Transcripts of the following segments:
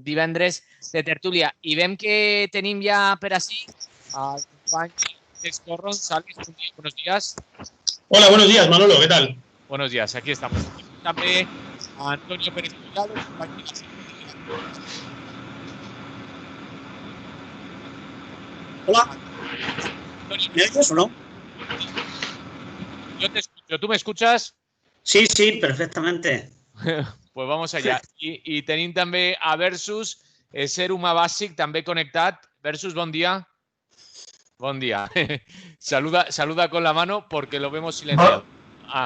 divendres de tertúlia. I veiem que tenim ja per així al company Alex Corros. Alex, buenos días. Hola, buenos días, Manolo, ¿qué tal? Buenos días, aquí estamos. També a Antonio Pérez Collado. Hola, ¿me oyes o no? Yo te escucho. ¿Tú me escuchas? Sí, perfectamente. Pues vamos allá. I tenim també a Versus, ser humà bàsic, també connectat. Versus, bon dia. Bon día. Saluda con la mano porque lo vemos silenciado.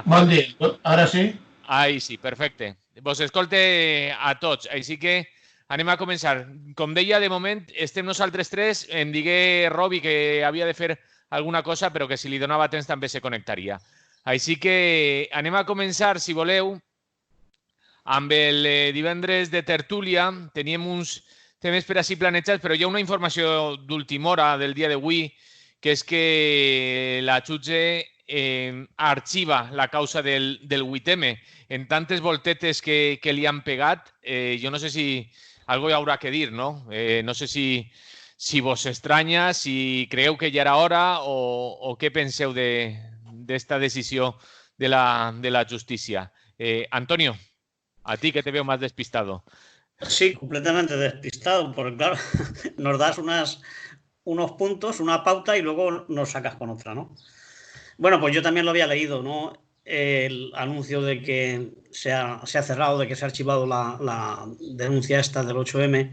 Bon dia. Ara sí? Ahí sí, perfecte. Vos escolte a tots. Així que anem a començar. Com deia, de moment estem nosaltres tres. Em digué Robi que havia de fer alguna cosa, però que si li donava temps també se connectaria. Així que anem a començar, si voleu, amb el divendres de tertúlia. Teníem uns temes per així planejats, però hi ha una informació d'última hora del dia d'avui, que és que la jutge arxiva la causa del 8M. En tantes voltetes que li han pegat, jo no sé si algo hi haurà que dir, ¿no? No sé si vos estranya, si creieu que ja era hora o què penseu d'esta decisió de la justícia. Antonio, a ti que te veo más despistado. Sí, completamente despistado, porque claro, nos das unos puntos, una pauta y luego nos sacas con otra, ¿no? Bueno, pues yo también lo había leído, ¿no? El anuncio de que se ha cerrado, de que se ha archivado la denuncia esta del 8M.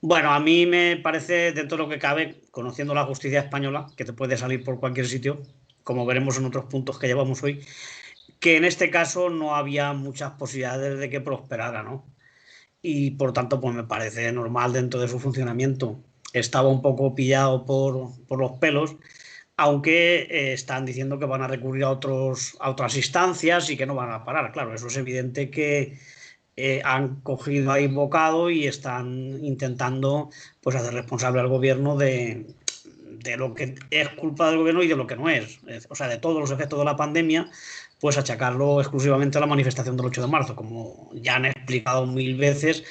Bueno, a mí me parece, dentro de lo que cabe, conociendo la justicia española, que te puede salir por cualquier sitio, como veremos en otros puntos que llevamos hoy, que en este caso no había muchas posibilidades de que prosperara, ¿no? Y por tanto, pues me parece normal dentro de su funcionamiento. Estaba un poco pillado por los pelos, aunque están diciendo que van a recurrir a otras instancias y que no van a parar. Claro, eso es evidente que han cogido ahí bocado y están intentando pues hacer responsable al gobierno de lo que es culpa del gobierno y de lo que no es. O sea, de todos los efectos de la pandemia, pues achacarlo exclusivamente a la manifestación del 8 de marzo, como ya han explicado mil veces,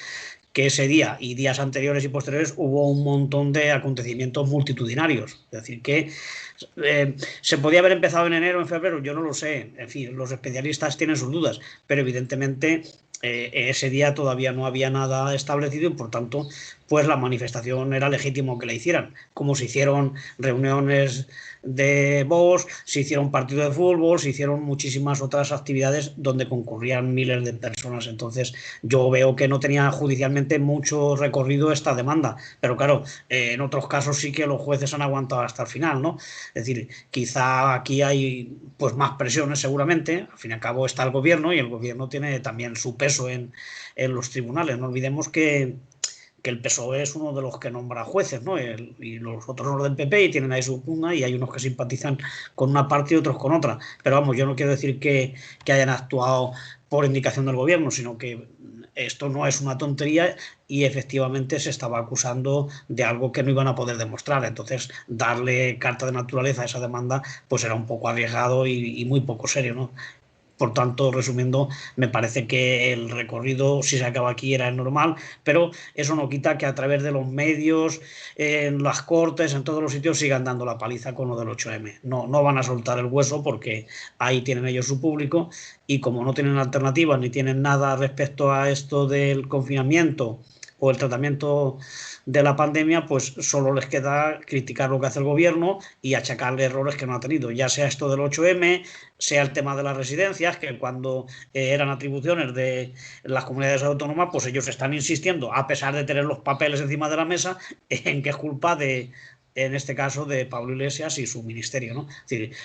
que ese día y días anteriores y posteriores hubo un montón de acontecimientos multitudinarios. Es decir, que se podía haber empezado en enero o en febrero, yo no lo sé. En fin, los especialistas tienen sus dudas, pero evidentemente ese día todavía no había nada establecido y por tanto pues la manifestación era legítimo que la hicieran, como se hicieron reuniones de Vox, se hicieron partidos de fútbol, se hicieron muchísimas otras actividades donde concurrían miles de personas. Entonces yo veo que no tenía judicialmente mucho recorrido esta demanda, pero claro, en otros casos sí que los jueces han aguantado hasta el final, ¿no? Es decir, quizá aquí hay pues más presiones seguramente. Al fin y al cabo está el gobierno y el gobierno tiene también su peso en los tribunales. No olvidemos que el PSOE es uno de los que nombra jueces, ¿no? Y los otros los del PP y tienen ahí su pugna y hay unos que simpatizan con una parte y otros con otra. Pero vamos, yo no quiero decir que hayan actuado por indicación del gobierno, sino que esto no es una tontería y efectivamente se estaba acusando de algo que no iban a poder demostrar. Entonces, darle carta de naturaleza a esa demanda pues era un poco arriesgado y muy poco serio, ¿no? Por tanto, resumiendo, me parece que el recorrido, si se acaba aquí, era normal, pero eso no quita que a través de los medios, en las cortes, en todos los sitios, sigan dando la paliza con lo del 8M. No van a soltar el hueso porque ahí tienen ellos su público y como no tienen alternativas ni tienen nada respecto a esto del confinamiento o el tratamiento de la pandemia, pues solo les queda criticar lo que hace el gobierno y achacarle errores que no ha tenido, ya sea esto del 8M, sea el tema de las residencias, que cuando eran atribuciones de las comunidades autónomas, pues ellos están insistiendo, a pesar de tener los papeles encima de la mesa, en que es culpa en este caso de Pablo Iglesias y su ministerio, ¿no? Es decir,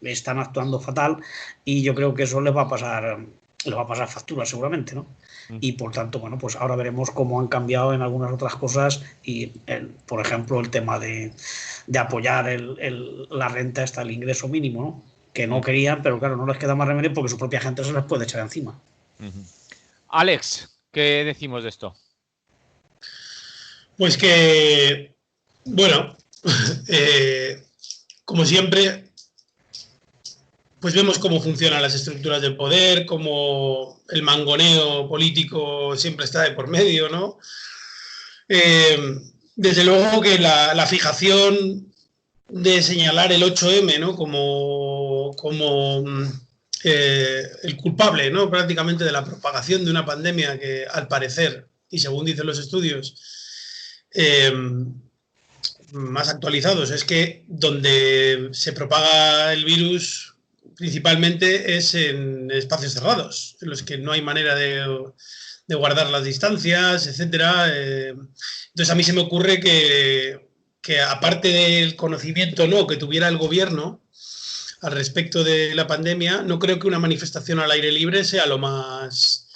están actuando fatal y yo creo que eso les va a pasar factura seguramente, ¿no? Y por tanto, bueno, pues ahora veremos cómo han cambiado en algunas otras cosas y, por ejemplo, el tema de apoyar la renta hasta el ingreso mínimo, ¿no? Que no querían, pero claro, no les queda más remedio porque su propia gente se les puede echar encima. Alex, ¿qué decimos de esto? Pues que, bueno, como siempre, pues vemos cómo funcionan las estructuras del poder, cómo el mangoneo político siempre está de por medio, ¿no? Desde luego que la fijación de señalar el 8M, ¿no? como el culpable, ¿no? Prácticamente de la propagación de una pandemia que, al parecer, y según dicen los estudios más actualizados, es que donde se propaga el virus principalmente es en espacios cerrados, en los que no hay manera de guardar las distancias, etcétera. Entonces a mí se me ocurre que aparte del conocimiento que tuviera el gobierno al respecto de la pandemia, no creo que una manifestación al aire libre sea lo más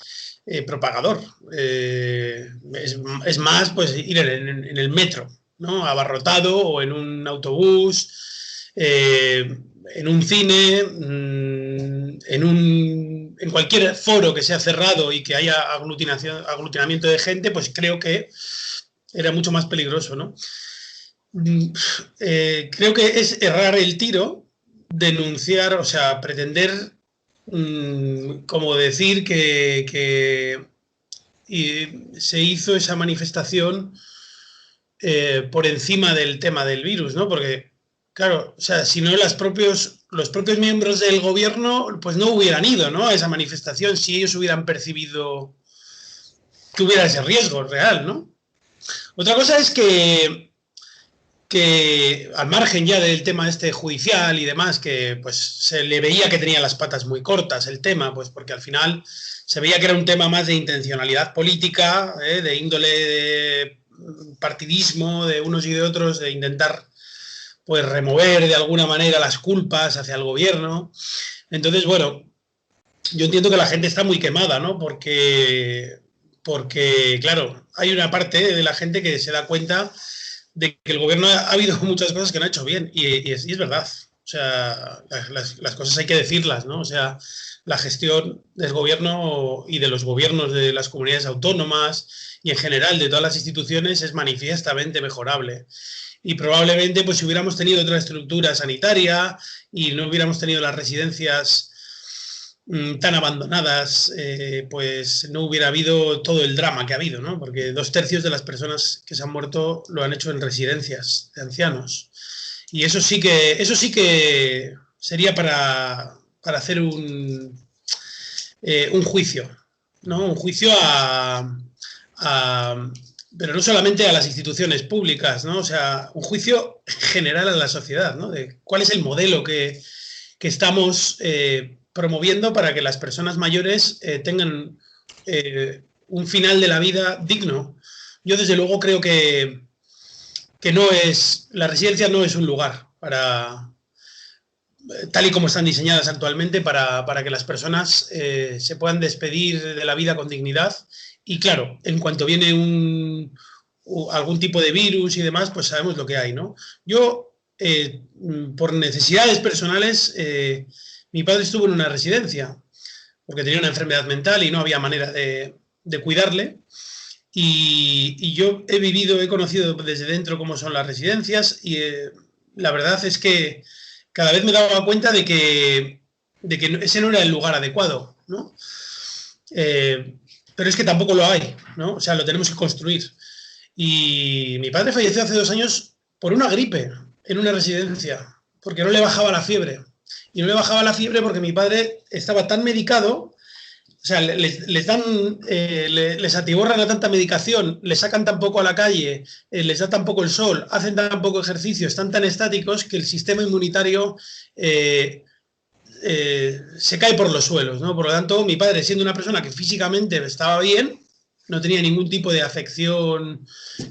propagador. Es más, pues ir en el metro, ¿no? Abarrotado, o en un autobús, en un cine, en cualquier foro que sea cerrado y que haya aglutinamiento de gente, pues creo que era mucho más peligroso, ¿no? Creo que es errar el tiro denunciar, o sea, pretender como decir que se hizo esa manifestación por encima del tema del virus, ¿no? Porque, claro, o sea, si no los propios miembros del gobierno, pues no hubieran ido, ¿no? A esa manifestación si ellos hubieran percibido que hubiera ese riesgo real, ¿no? Otra cosa es que al margen ya del tema este judicial y demás, que pues se le veía que tenía las patas muy cortas el tema, pues porque al final se veía que era un tema más de intencionalidad política, de índole de partidismo de unos y de otros, de intentar pues remover de alguna manera las culpas hacia el gobierno. Entonces, bueno, yo entiendo que la gente está muy quemada, ¿no? Porque claro, hay una parte de la gente que se da cuenta de que el gobierno ha habido muchas cosas que no ha hecho bien, y es verdad. O sea, las cosas hay que decirlas, ¿no? O sea, la gestión del gobierno y de los gobiernos de las comunidades autónomas y en general de todas las instituciones es manifiestamente mejorable. Y probablemente, pues si hubiéramos tenido otra estructura sanitaria y no hubiéramos tenido las residencias tan abandonadas, pues no hubiera habido todo el drama que ha habido, ¿no? Porque 2/3 de las personas que se han muerto lo han hecho en residencias de ancianos. Y eso sí que sería para hacer un juicio, ¿no? Un juicio pero no solamente a las instituciones públicas, ¿no? O sea, un juicio general a la sociedad, ¿no? De cuál es el modelo que estamos promoviendo para que las personas mayores tengan un final de la vida digno. Yo desde luego creo que la residencia no es un lugar para, tal y como están diseñadas actualmente, para que las personas se puedan despedir de la vida con dignidad. Y claro, en cuanto viene algún tipo de virus y demás, pues sabemos lo que hay, ¿no? Yo, por necesidades personales, mi padre estuvo en una residencia porque tenía una enfermedad mental y no había manera de cuidarle. Y yo he conocido desde dentro cómo son las residencias, y la verdad es que cada vez me daba cuenta de que ese no era el lugar adecuado, ¿no? Pero es que tampoco lo hay, ¿no? O sea, lo tenemos que construir. Y mi padre falleció hace 2 años por una gripe en una residencia, porque no le bajaba la fiebre. Y no le bajaba la fiebre porque mi padre estaba tan medicado, o sea, les atiborran a tanta medicación, les sacan tan poco a la calle, les da tan poco el sol, hacen tan poco ejercicio, están tan estáticos que el sistema inmunitario se cae por los suelos, ¿no? Por lo tanto, mi padre, siendo una persona que físicamente estaba bien, no tenía ningún tipo de afección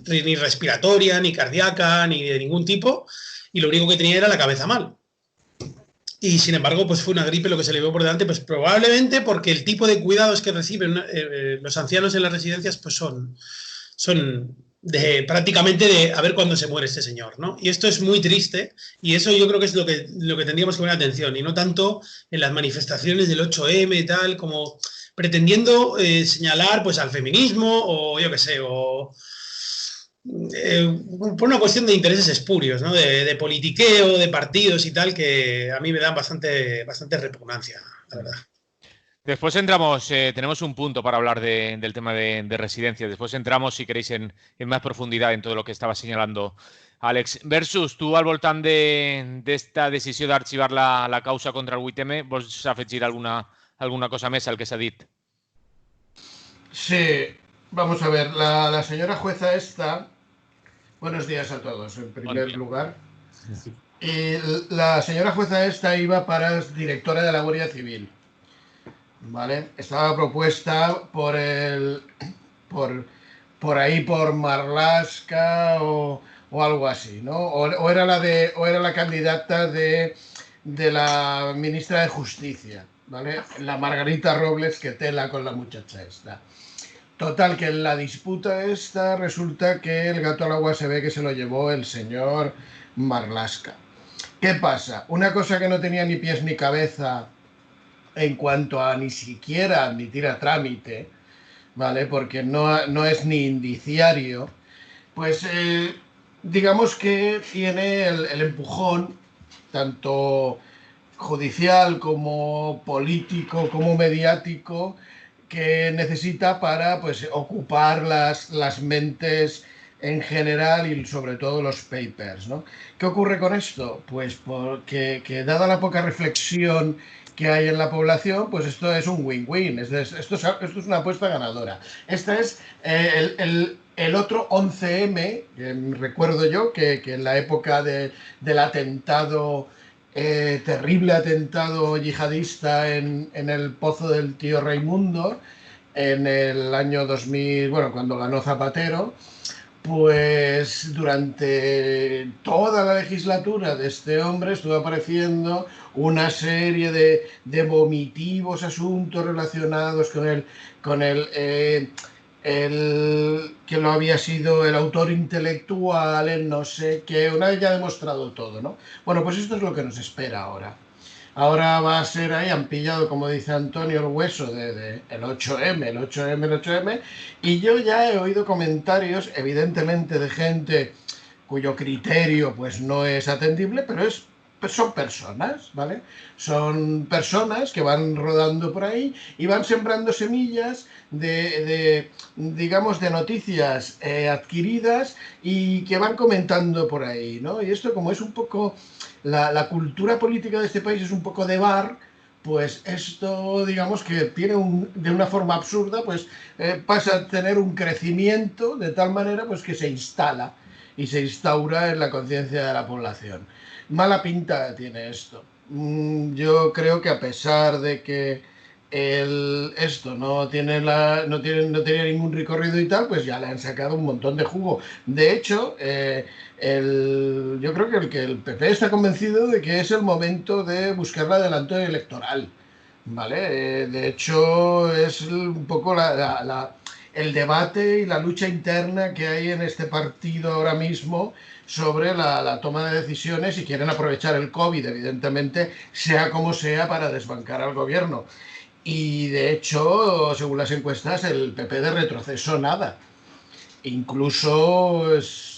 ni respiratoria, ni cardíaca, ni de ningún tipo, y lo único que tenía era la cabeza mal. Y sin embargo, pues fue una gripe lo que se le vio por delante, pues probablemente porque el tipo de cuidados que reciben los ancianos en las residencias pues son prácticamente de a ver cuándo se muere este señor, ¿no? Y esto es muy triste, y eso yo creo que es lo que tendríamos que poner atención, y no tanto en las manifestaciones del 8M y tal, como pretendiendo señalar pues al feminismo, o yo qué sé, o por una cuestión de intereses espurios, ¿no? De politiqueo, de partidos y tal, que a mí me dan bastante repugnancia, la verdad. Después entramos, tenemos un punto para hablar del tema de residencias. Después entramos, si queréis, en más profundidad en todo lo que estaba señalando Alex. Versus, tú al voltant d'esta decisió d'arxivar la causa contra el 8M, vols afegir alguna cosa més al que s'ha dit? Sí, vamos a ver, la señora jueza esta, buenos días a todos en primer lugar, y la señora jueza esta iba para directora de la Guardia Civil, ¿vale? Estaba propuesta por Marlaska o algo así, ¿no? O era la candidata de la ministra de Justicia, ¿vale? La Margarita Robles, que tela con la muchacha esta. Total, que en la disputa esta resulta que el gato al agua se ve que se lo llevó el señor Marlaska. ¿Qué pasa? Una cosa que no tenía ni pies ni cabeza en cuanto a ni siquiera admitir a trámite, ¿vale? Porque no es ni indiciario, pues digamos que tiene el empujón, tanto judicial como político, como mediático, que necesita para pues ocupar las mentes en general y sobre todo los papers, ¿no? ¿Qué ocurre con esto? Pues porque dada la poca reflexión que hay en la población, pues esto es un win-win, esto es una apuesta ganadora. Este es el otro 11M, que recuerdo yo que en la época del atentado, terrible atentado yihadista en el pozo del tío Raimundo, en el año 2000, bueno, cuando ganó Zapatero, pues durante toda la legislatura de este hombre estuvo apareciendo una serie de vomitivos asuntos relacionados con el que lo había sido el autor intelectual, el no sé qué, una vez ya demostrado todo, ¿no? Bueno, pues esto es lo que nos espera ahora. Ahora va a ser ahí, han pillado, como dice Antonio, el hueso de el 8M, y yo ya he oído comentarios, evidentemente, de gente cuyo criterio pues no es atendible, pero son personas, ¿vale? Son personas que van rodando por ahí y van sembrando semillas digamos, de noticias adquiridas y que van comentando por ahí, ¿no? Y esto, como es un poco la cultura política de este país, es un poco de bar, pues esto, digamos, que tiene de una forma absurda, pues pasa a tener un crecimiento de tal manera pues que se instala y se instaura en la conciencia de la población. Mala pinta tiene esto. Yo creo que, a pesar de que esto no tenía ningún recorrido y tal, pues ya le han sacado un montón de jugo. De hecho, yo creo que el PP está convencido de que es el momento de buscar el adelanto electoral, ¿vale? De hecho, es un poco el debate y la lucha interna que hay en este partido ahora mismo sobre la toma de decisiones, y quieren aprovechar el COVID, evidentemente, sea como sea, para desbancar al gobierno. Y de hecho, según las encuestas, el PP de retroceso nada. Incluso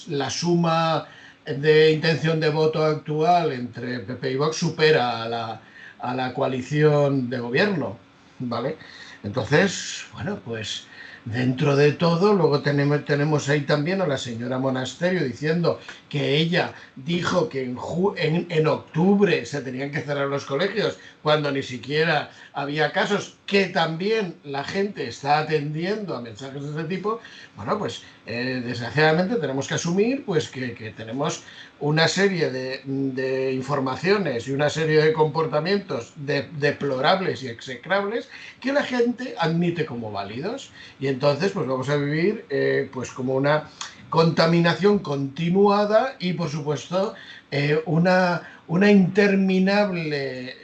la suma de intención de voto actual entre PP y Vox supera a la coalición de gobierno, ¿vale? Entonces, bueno, pues dentro de todo, luego tenemos ahí también a la señora Monasterio diciendo que ella dijo que en octubre se tenían que cerrar los colegios, cuando ni siquiera había casos, que también la gente está atendiendo a mensajes de este tipo. Bueno, pues desgraciadamente tenemos que asumir pues que tenemos una serie de informaciones y una serie de comportamientos deplorables y execrables que la gente admite como válidos, y entonces pues vamos a vivir pues como una contaminación continuada y, por supuesto, un interminable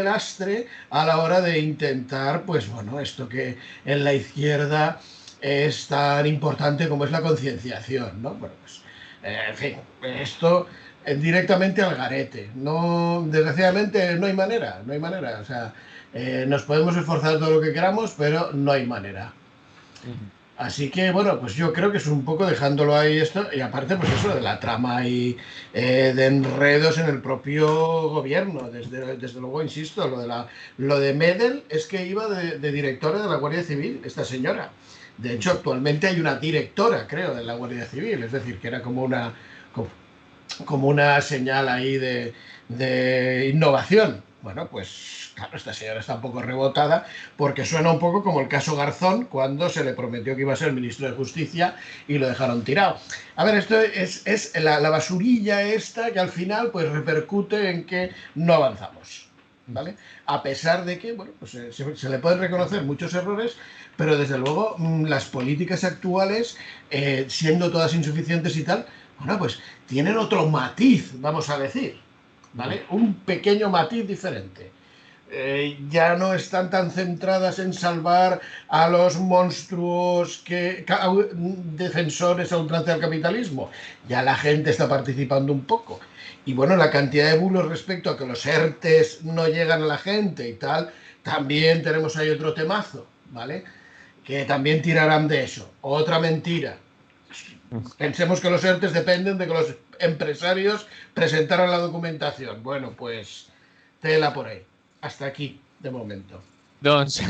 lastre a la hora de intentar, pues bueno, esto que en la izquierda es tan importante como es la concienciación, ¿no? Bueno, pues, en fin, esto directamente al garete. No, desgraciadamente no hay manera, o sea, nos podemos esforzar todo lo que queramos, pero no hay manera. Así que, bueno, pues yo creo que es un poco dejándolo ahí esto, y aparte, pues eso de la trama y de enredos en el propio gobierno. Desde luego, insisto, lo de Medel es que iba de directora de la Guardia Civil, esta señora. De hecho, actualmente hay una directora, creo, de la Guardia Civil, es decir, que era como una señal ahí de innovación. Bueno, pues claro, esta señora está un poco rebotada porque suena un poco como el caso Garzón cuando se le prometió que iba a ser ministro de Justicia y lo dejaron tirado. A ver, esto es la basurilla esta que al final pues repercute en que no avanzamos, ¿vale? A pesar de que, bueno, pues se le pueden reconocer muchos errores, pero desde luego las políticas actuales, siendo todas insuficientes y tal, bueno, pues tienen otro matiz, vamos a decir, ¿vale? Un pequeño matiz diferente. Ya no están tan centradas en salvar a los monstruos defensores a ultranza del capitalismo. Ya la gente está participando un poco. Y bueno, la cantidad de bulos respecto a que los ERTEs no llegan a la gente y tal, también tenemos ahí otro temazo, ¿vale? Que también tirarán de eso. Otra mentira. Pensemos que los ERTEs dependen de que los empresarios presentaran la documentación. Bueno, pues tela por ahí. Hasta aquí, de momento. Doncs,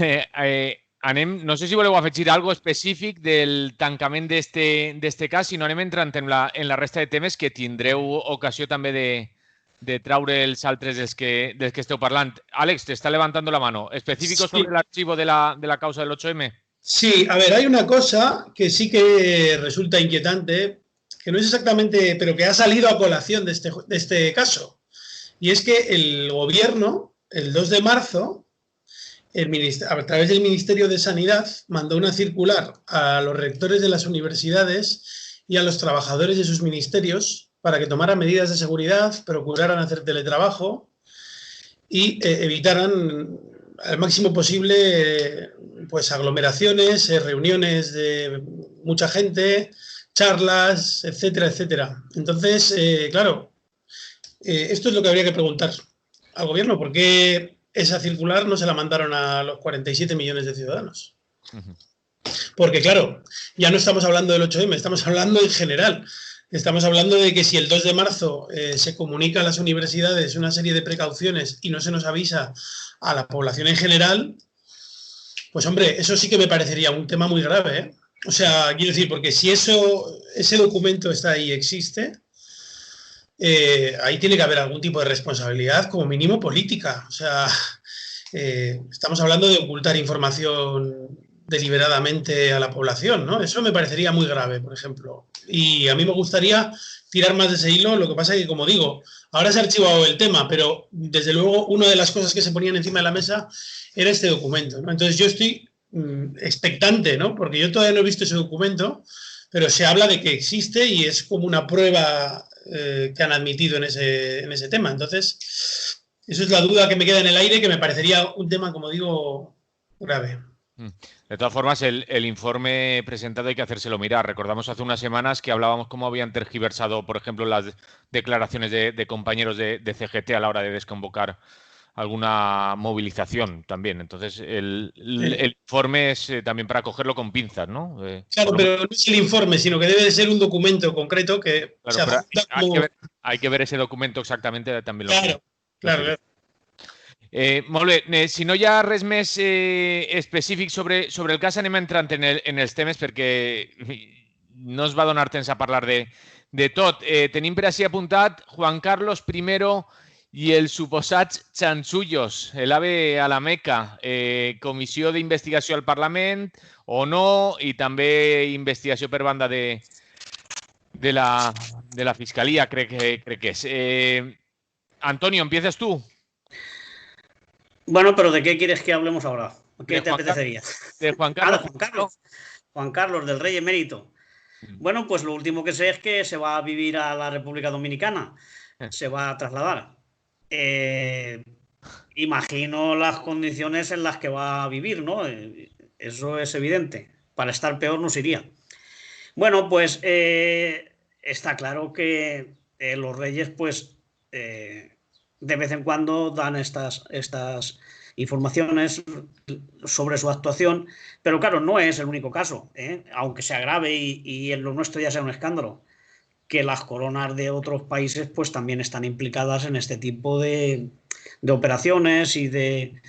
anem, no sé si voleu afegir algo específic del tancament d'este cas, si no anem entrant en la resta de temes que tindreu ocasió també de traure els altres dels que esteu parlant. Àlex, te está levantando la mano. ¿Específico sobre el archivo de la causa del 8M? Sí, a ver, hay una cosa que sí que resulta inquietante, que no es exactamente, pero que ha salido a colación de este caso. Y es que el gobierno, el 2 de marzo, a través del Ministerio de Sanidad, mandó una circular a los rectores de las universidades y a los trabajadores de sus ministerios para que tomaran medidas de seguridad, procuraran hacer teletrabajo y evitaran al máximo posible pues aglomeraciones, reuniones de mucha gente, charlas, etcétera, etcétera. Entonces, claro, esto es lo que habría que preguntar al gobierno. ¿Por qué esa circular no se la mandaron a los 47 millones de ciudadanos? Porque, claro, ya no estamos hablando del 8M, estamos hablando en general. Estamos hablando de que si el 2 de marzo se comunica a las universidades una serie de precauciones y no se nos avisa a la población en general, pues hombre, eso sí que me parecería un tema muy grave, ¿eh? O sea, quiero decir, porque si ese documento está ahí, existe, ahí tiene que haber algún tipo de responsabilidad, como mínimo política. O sea, estamos hablando de ocultar información deliberadamente a la población, ¿no? Eso me parecería muy grave, por ejemplo. Y a mí me gustaría tirar más de ese hilo. Lo que pasa es que, como digo, ahora se ha archivado el tema, pero desde luego una de las cosas que se ponían encima de la mesa era este documento, ¿no? Entonces yo estoy expectante, ¿no? Porque yo todavía no he visto ese documento, pero se habla de que existe y es como una prueba que han admitido en ese tema. Entonces, eso es la duda que me queda en el aire, que me parecería un tema, como digo, grave. De todas formas, el informe presentado hay que hacérselo mirar. Recordamos hace unas semanas que hablábamos cómo habían tergiversado, por ejemplo, las declaraciones de compañeros de CGT a la hora de desconvocar alguna movilización también. Entonces, el informe es también para cogerlo con pinzas, ¿no? Claro, pero no es el informe, sino que debe de ser un documento concreto que claro, hay que ver ese documento exactamente también. Claro. Molt bé, si no hi ha res més específic sobre el cas, anem entrant en els temes perquè no es va donar temps a parlar de tot. Tenim per així apuntat Juan Carlos I i els suposats chanchullos, l'AVE a la Meca, comissió d'investigació al Parlament o no, i també investigació per banda de la Fiscalia, crec que és. Antonio, ¿empiezas tú? Bueno, pero ¿de qué quieres que hablemos ahora? ¿Qué te apetecería? De Juan Carlos. Juan Carlos, del Rey Emérito. Bueno, pues lo último que sé es que se va a vivir a la República Dominicana. Se va a trasladar. Imagino las condiciones en las que va a vivir, ¿no? Eso es evidente. Para estar peor no se iría. Bueno, pues está claro que los reyes, pues... de vez en cuando dan estas informaciones sobre su actuación, pero claro, no es el único caso, ¿eh? Aunque se agrave y en lo nuestro ya sea un escándalo, que las coronas de otros países pues también están implicadas en este tipo de operaciones y de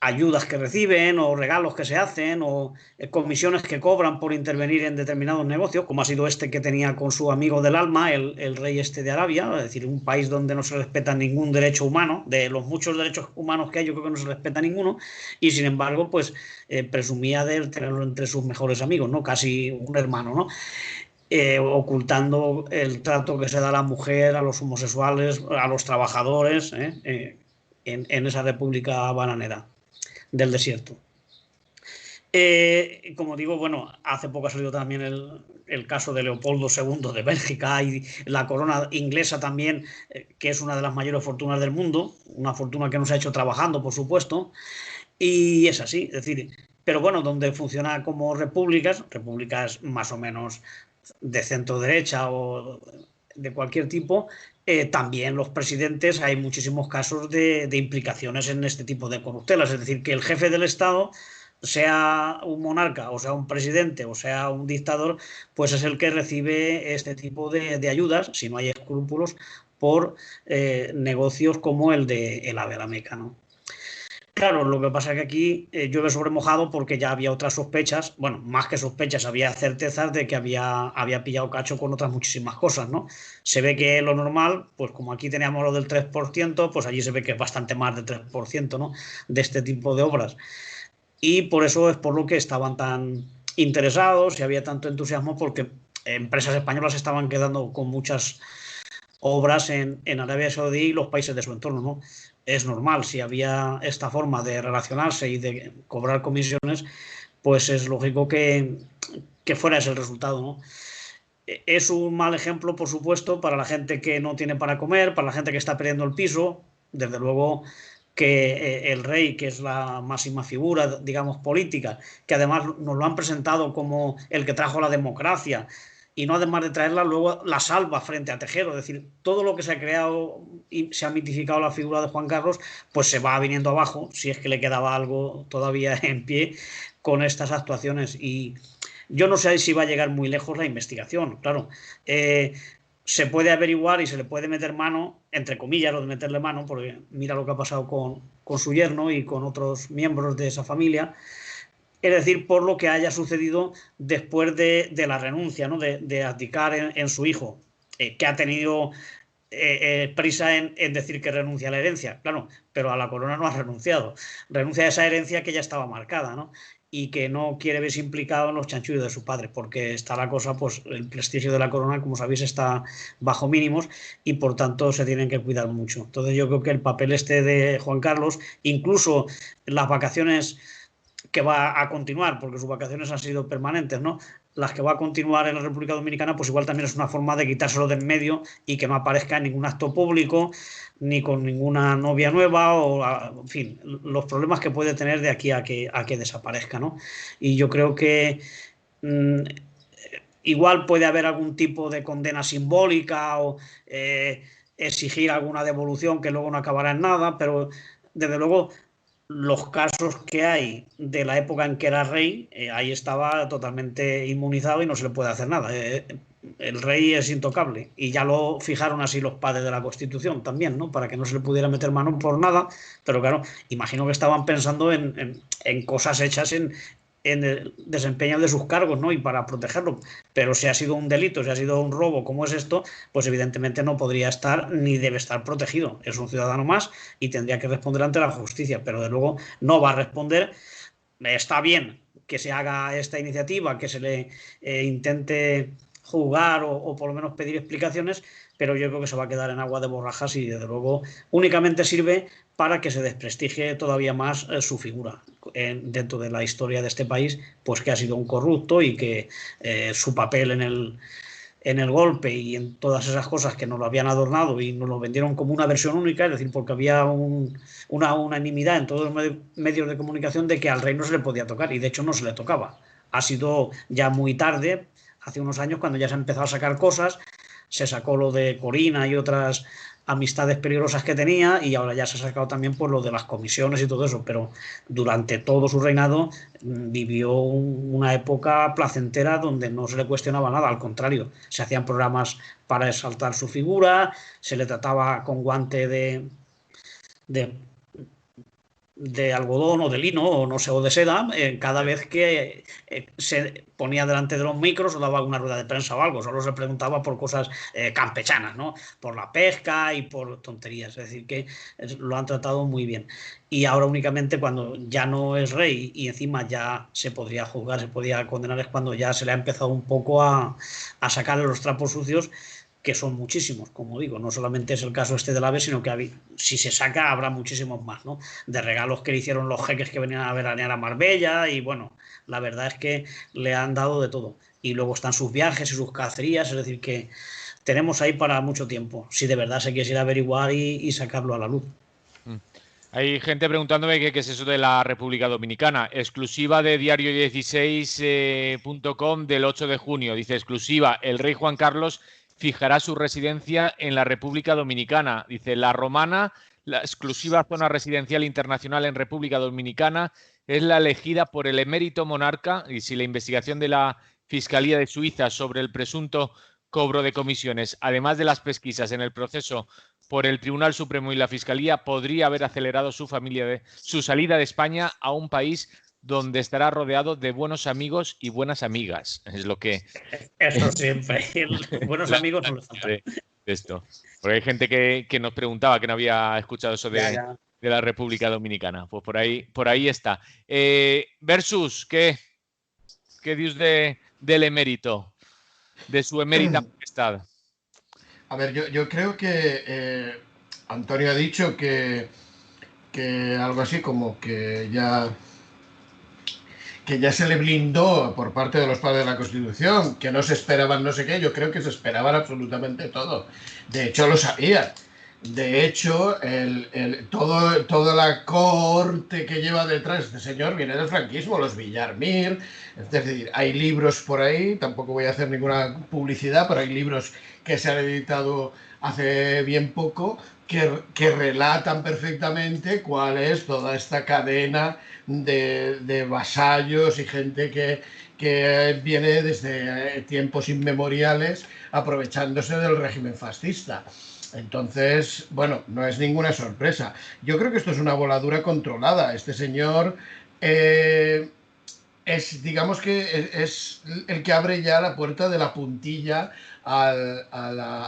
ayudas que reciben o regalos que se hacen o comisiones que cobran por intervenir en determinados negocios, como ha sido este que tenía con su amigo del alma, el rey este de Arabia, es decir, un país donde no se respeta ningún derecho humano, de los muchos derechos humanos que hay, yo creo que no se respeta ninguno, y sin embargo, pues presumía de tenerlo entre sus mejores amigos, ¿no? Casi un hermano, ¿no? Ocultando el trato que se da a la mujer, a los homosexuales, a los trabajadores, en esa república bananera del desierto. Como digo, bueno, hace poco ha salido también el caso de Leopoldo II de Bélgica y la corona inglesa también, que es una de las mayores fortunas del mundo, una fortuna que nos ha hecho trabajando, por supuesto, y es así, es decir, pero bueno, donde funciona como repúblicas más o menos de centro derecha o de cualquier tipo, también los presidentes, hay muchísimos casos de implicaciones en este tipo de corruptelas. Es decir, que el jefe del Estado, sea un monarca, o sea un presidente, o sea un dictador, pues es el que recibe este tipo de ayudas, si no hay escrúpulos, por negocios como el de el Ave la Meca, ¿no? Claro, lo que pasa es que aquí llueve sobre mojado porque ya había otras sospechas, bueno, más que sospechas, había certezas de que había pillado cacho con otras muchísimas cosas, ¿no? Se ve que lo normal, pues como aquí teníamos lo del 3%, pues allí se ve que es bastante más del 3%, ¿no? De este tipo de obras. Y por eso es por lo que estaban tan interesados y había tanto entusiasmo porque empresas españolas estaban quedando con muchas obras en Arabia Saudí y los países de su entorno, ¿no? Es normal, si había esta forma de relacionarse y de cobrar comisiones, pues es lógico que fuera ese el resultado, ¿no? Es un mal ejemplo, por supuesto, para la gente que no tiene para comer, para la gente que está perdiendo el piso, desde luego que el rey, que es la máxima figura, digamos, política, que además nos lo han presentado como el que trajo la democracia, y no además de traerla, luego la salva frente a Tejero. Es decir, todo lo que se ha creado y se ha mitificado la figura de Juan Carlos, pues se va viniendo abajo, si es que le quedaba algo todavía en pie con estas actuaciones. Y yo no sé si va a llegar muy lejos la investigación, claro. Se puede averiguar y se le puede meter mano, entre comillas, lo de meterle mano, porque mira lo que ha pasado con su yerno y con otros miembros de esa familia. Es decir, por lo que haya sucedido después de la renuncia, ¿no? de abdicar en su hijo, que ha tenido prisa en decir que renuncia a la herencia, claro, pero a la corona no ha renunciado. Renuncia a esa herencia que ya estaba marcada, ¿no? Y que no quiere verse implicado en los chanchullos de su padre, porque está la cosa, pues el prestigio de la corona, como sabéis, está bajo mínimos y por tanto se tienen que cuidar mucho. Entonces yo creo que el papel este de Juan Carlos, incluso las vacaciones que va a continuar, porque sus vacaciones han sido permanentes, ¿no? Las que va a continuar en la República Dominicana, pues igual también es una forma de quitárselo de en medio y que no aparezca en ningún acto público, ni con ninguna novia nueva, o en fin, los problemas que puede tener de aquí a que desaparezca, ¿no? Y yo creo que igual puede haber algún tipo de condena simbólica o exigir alguna devolución que luego no acabará en nada, pero desde luego los casos que hay de la época en que era rey, ahí estaba totalmente inmunizado y no se le puede hacer nada. El rey es intocable y ya lo fijaron así los padres de la Constitución también, ¿no? Para que no se le pudiera meter mano por nada, pero claro, imagino que estaban pensando en cosas hechas en el desempeño de sus cargos, ¿no? Y para protegerlo. Pero si ha sido un delito, si ha sido un robo, como es esto, pues evidentemente no podría estar ni debe estar protegido. Es un ciudadano más y tendría que responder ante la justicia, pero de luego no va a responder. Está bien que se haga esta iniciativa, que se le intente juzgar o por lo menos pedir explicaciones, pero yo creo que se va a quedar en agua de borrajas y desde luego únicamente sirve para que se desprestigie todavía más su figura dentro de la historia de este país, pues que ha sido un corrupto y que su papel en el golpe y en todas esas cosas que nos lo habían adornado y nos lo vendieron como una versión única, es decir, porque había una unanimidad en todos los medios de comunicación de que al rey no se le podía tocar y de hecho no se le tocaba. Ha sido ya muy tarde, hace unos años, cuando ya se han empezado a sacar cosas, se sacó lo de Corina y otras amistades peligrosas que tenía, y ahora ya se ha sacado también por lo de las comisiones y todo eso, pero durante todo su reinado vivió una época placentera donde no se le cuestionaba nada, al contrario, se hacían programas para exaltar su figura, se le trataba con guante de de algodón o de lino o no sé, o de seda, cada vez que se ponía delante de los micros o daba una rueda de prensa o algo. Solo se preguntaba por cosas campechanas, ¿no? Por la pesca y por tonterías. Es decir, que lo han tratado muy bien. Y ahora únicamente cuando ya no es rey y encima ya se podría juzgar, se podía condenar, es cuando ya se le ha empezado un poco a sacarle los trapos sucios, que son muchísimos, como digo, no solamente es el caso este del AVE, sino que si se saca habrá muchísimos más, ¿no? De regalos que le hicieron los jeques que venían a veranear a Marbella, y bueno, la verdad es que le han dado de todo. Y luego están sus viajes y sus cacerías, es decir, que tenemos ahí para mucho tiempo, si de verdad se quisiera averiguar y sacarlo a la luz. Hay gente preguntándome qué es eso de la República Dominicana. Exclusiva de diario16.com del 8 de junio. Dice, exclusiva, el rey Juan Carlos fijará su residencia en la República Dominicana. Dice, la Romana, la exclusiva zona residencial internacional en República Dominicana, es la elegida por el emérito monarca, y si la investigación de la Fiscalía de Suiza sobre el presunto cobro de comisiones, además de las pesquisas en el proceso por el Tribunal Supremo y la Fiscalía, podría haber acelerado su salida de España a un país donde estará rodeado de buenos amigos y buenas amigas. Es lo que... Eso siempre. Buenos amigos no les faltan. De esto. Porque hay gente que nos preguntaba, que no había escuchado eso de la República Dominicana. Pues por ahí está. Versus, ¿qué dios del emérito? De su emérita majestad. A ver, yo creo que Antonio ha dicho que algo así como que ya se le blindó por parte de los padres de la Constitución, que no se esperaban no sé qué. Yo creo que se esperaban absolutamente todo. De hecho, lo sabían. De hecho, toda la corte que lleva detrás este señor viene del franquismo, los Villarmir. Es decir, hay libros por ahí, tampoco voy a hacer ninguna publicidad, pero hay libros que se han editado hace bien poco que relatan perfectamente cuál es toda esta cadena de vasallos y gente que viene desde tiempos inmemoriales aprovechándose del régimen fascista. Entonces, bueno, no es ninguna sorpresa. Yo creo que esto es una voladura controlada. Este señor digamos que es el que abre ya la puerta de la puntilla a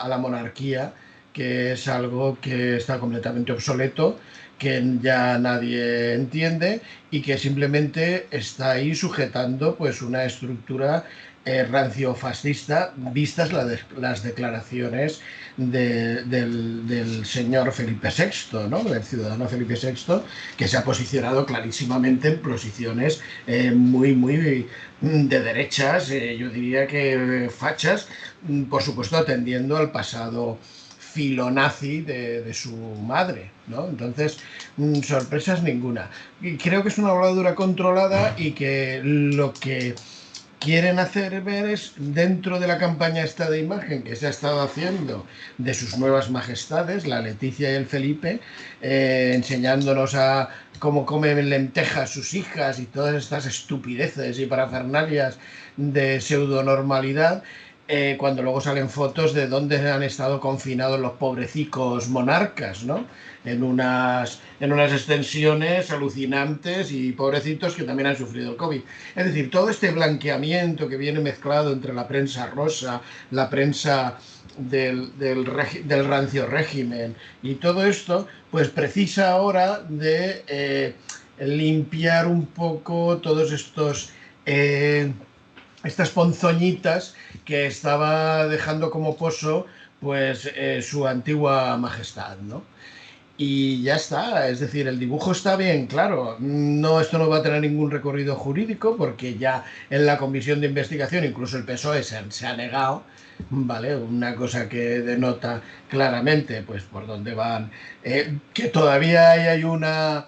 la monarquía, que es algo que está completamente obsoleto, que ya nadie entiende y que simplemente está ahí sujetando pues una estructura rancio-fascista, vistas las declaraciones del señor Felipe VI, ¿no? Del ciudadano Felipe VI, que se ha posicionado clarísimamente en posiciones muy de derechas, yo diría que fachas, por supuesto atendiendo al pasado filonazi de su madre, ¿no? Entonces, sorpresas ninguna. Y creo que es una voladura controlada y que lo que quieren hacer ver es, dentro de la campaña esta de imagen que se ha estado haciendo de sus nuevas majestades, la Leticia y el Felipe, enseñándonos a cómo comen lentejas sus hijas y todas estas estupideces y parafernalias de pseudonormalidad, cuando luego salen fotos de dónde han estado confinados los pobrecicos monarcas, ¿no? En unas extensiones alucinantes, y pobrecitos que también han sufrido el COVID. Es decir, todo este blanqueamiento que viene mezclado entre la prensa rosa, la prensa del rancio régimen y todo esto, pues precisa ahora de limpiar un poco todos estas ponzoñitas que estaba dejando como pozo pues su antigua majestad, ¿no? Y ya está, es decir, el dibujo está bien claro. Esto no va a tener ningún recorrido jurídico porque ya en la comisión de investigación incluso el PSOE se ha negado, ¿vale? Una cosa que denota claramente pues por dónde van, que todavía hay una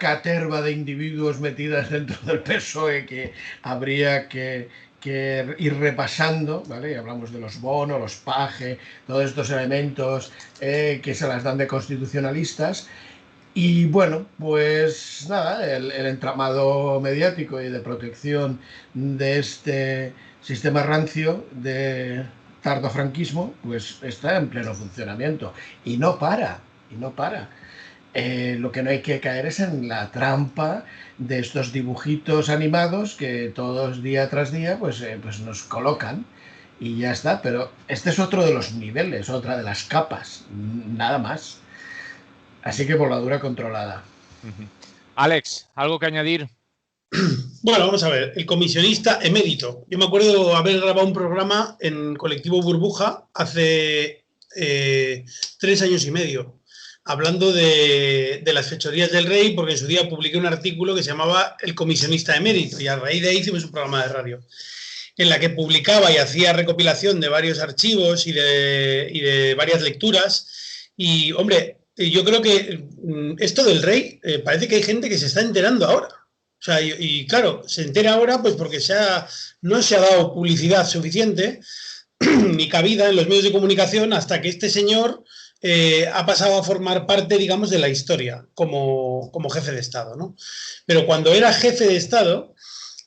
caterva de individuos metidas dentro del PSOE que habría que que ir repasando, ¿vale? Y hablamos de los bonos, los paje, todos estos elementos que se las dan de constitucionalistas. Y bueno, pues nada, el entramado mediático y de protección de este sistema rancio de tardofranquismo, pues está en pleno funcionamiento y no para. Lo que no hay que caer es en la trampa de estos dibujitos animados que todos día tras día pues nos colocan y ya está. Pero este es otro de los niveles, otra de las capas, nada más. Así que voladura controlada. Alex, ¿algo que añadir? Bueno, vamos a ver, el comisionista emérito. Yo me acuerdo haber grabado un programa en Colectivo Burbuja hace 3 años y medio, hablando de las fechorías del rey, porque en su día publiqué un artículo que se llamaba El comisionista emérito, y a raíz de ahí hicimos un programa de radio, en la que publicaba y hacía recopilación de varios archivos y de varias lecturas. Y, hombre, yo creo que esto del rey, parece que hay gente que se está enterando ahora. O sea, y claro, se entera ahora pues porque no se ha dado publicidad suficiente ni cabida en los medios de comunicación hasta que este señor ha pasado a formar parte, digamos, de la historia como jefe de Estado, ¿no? Pero cuando era jefe de Estado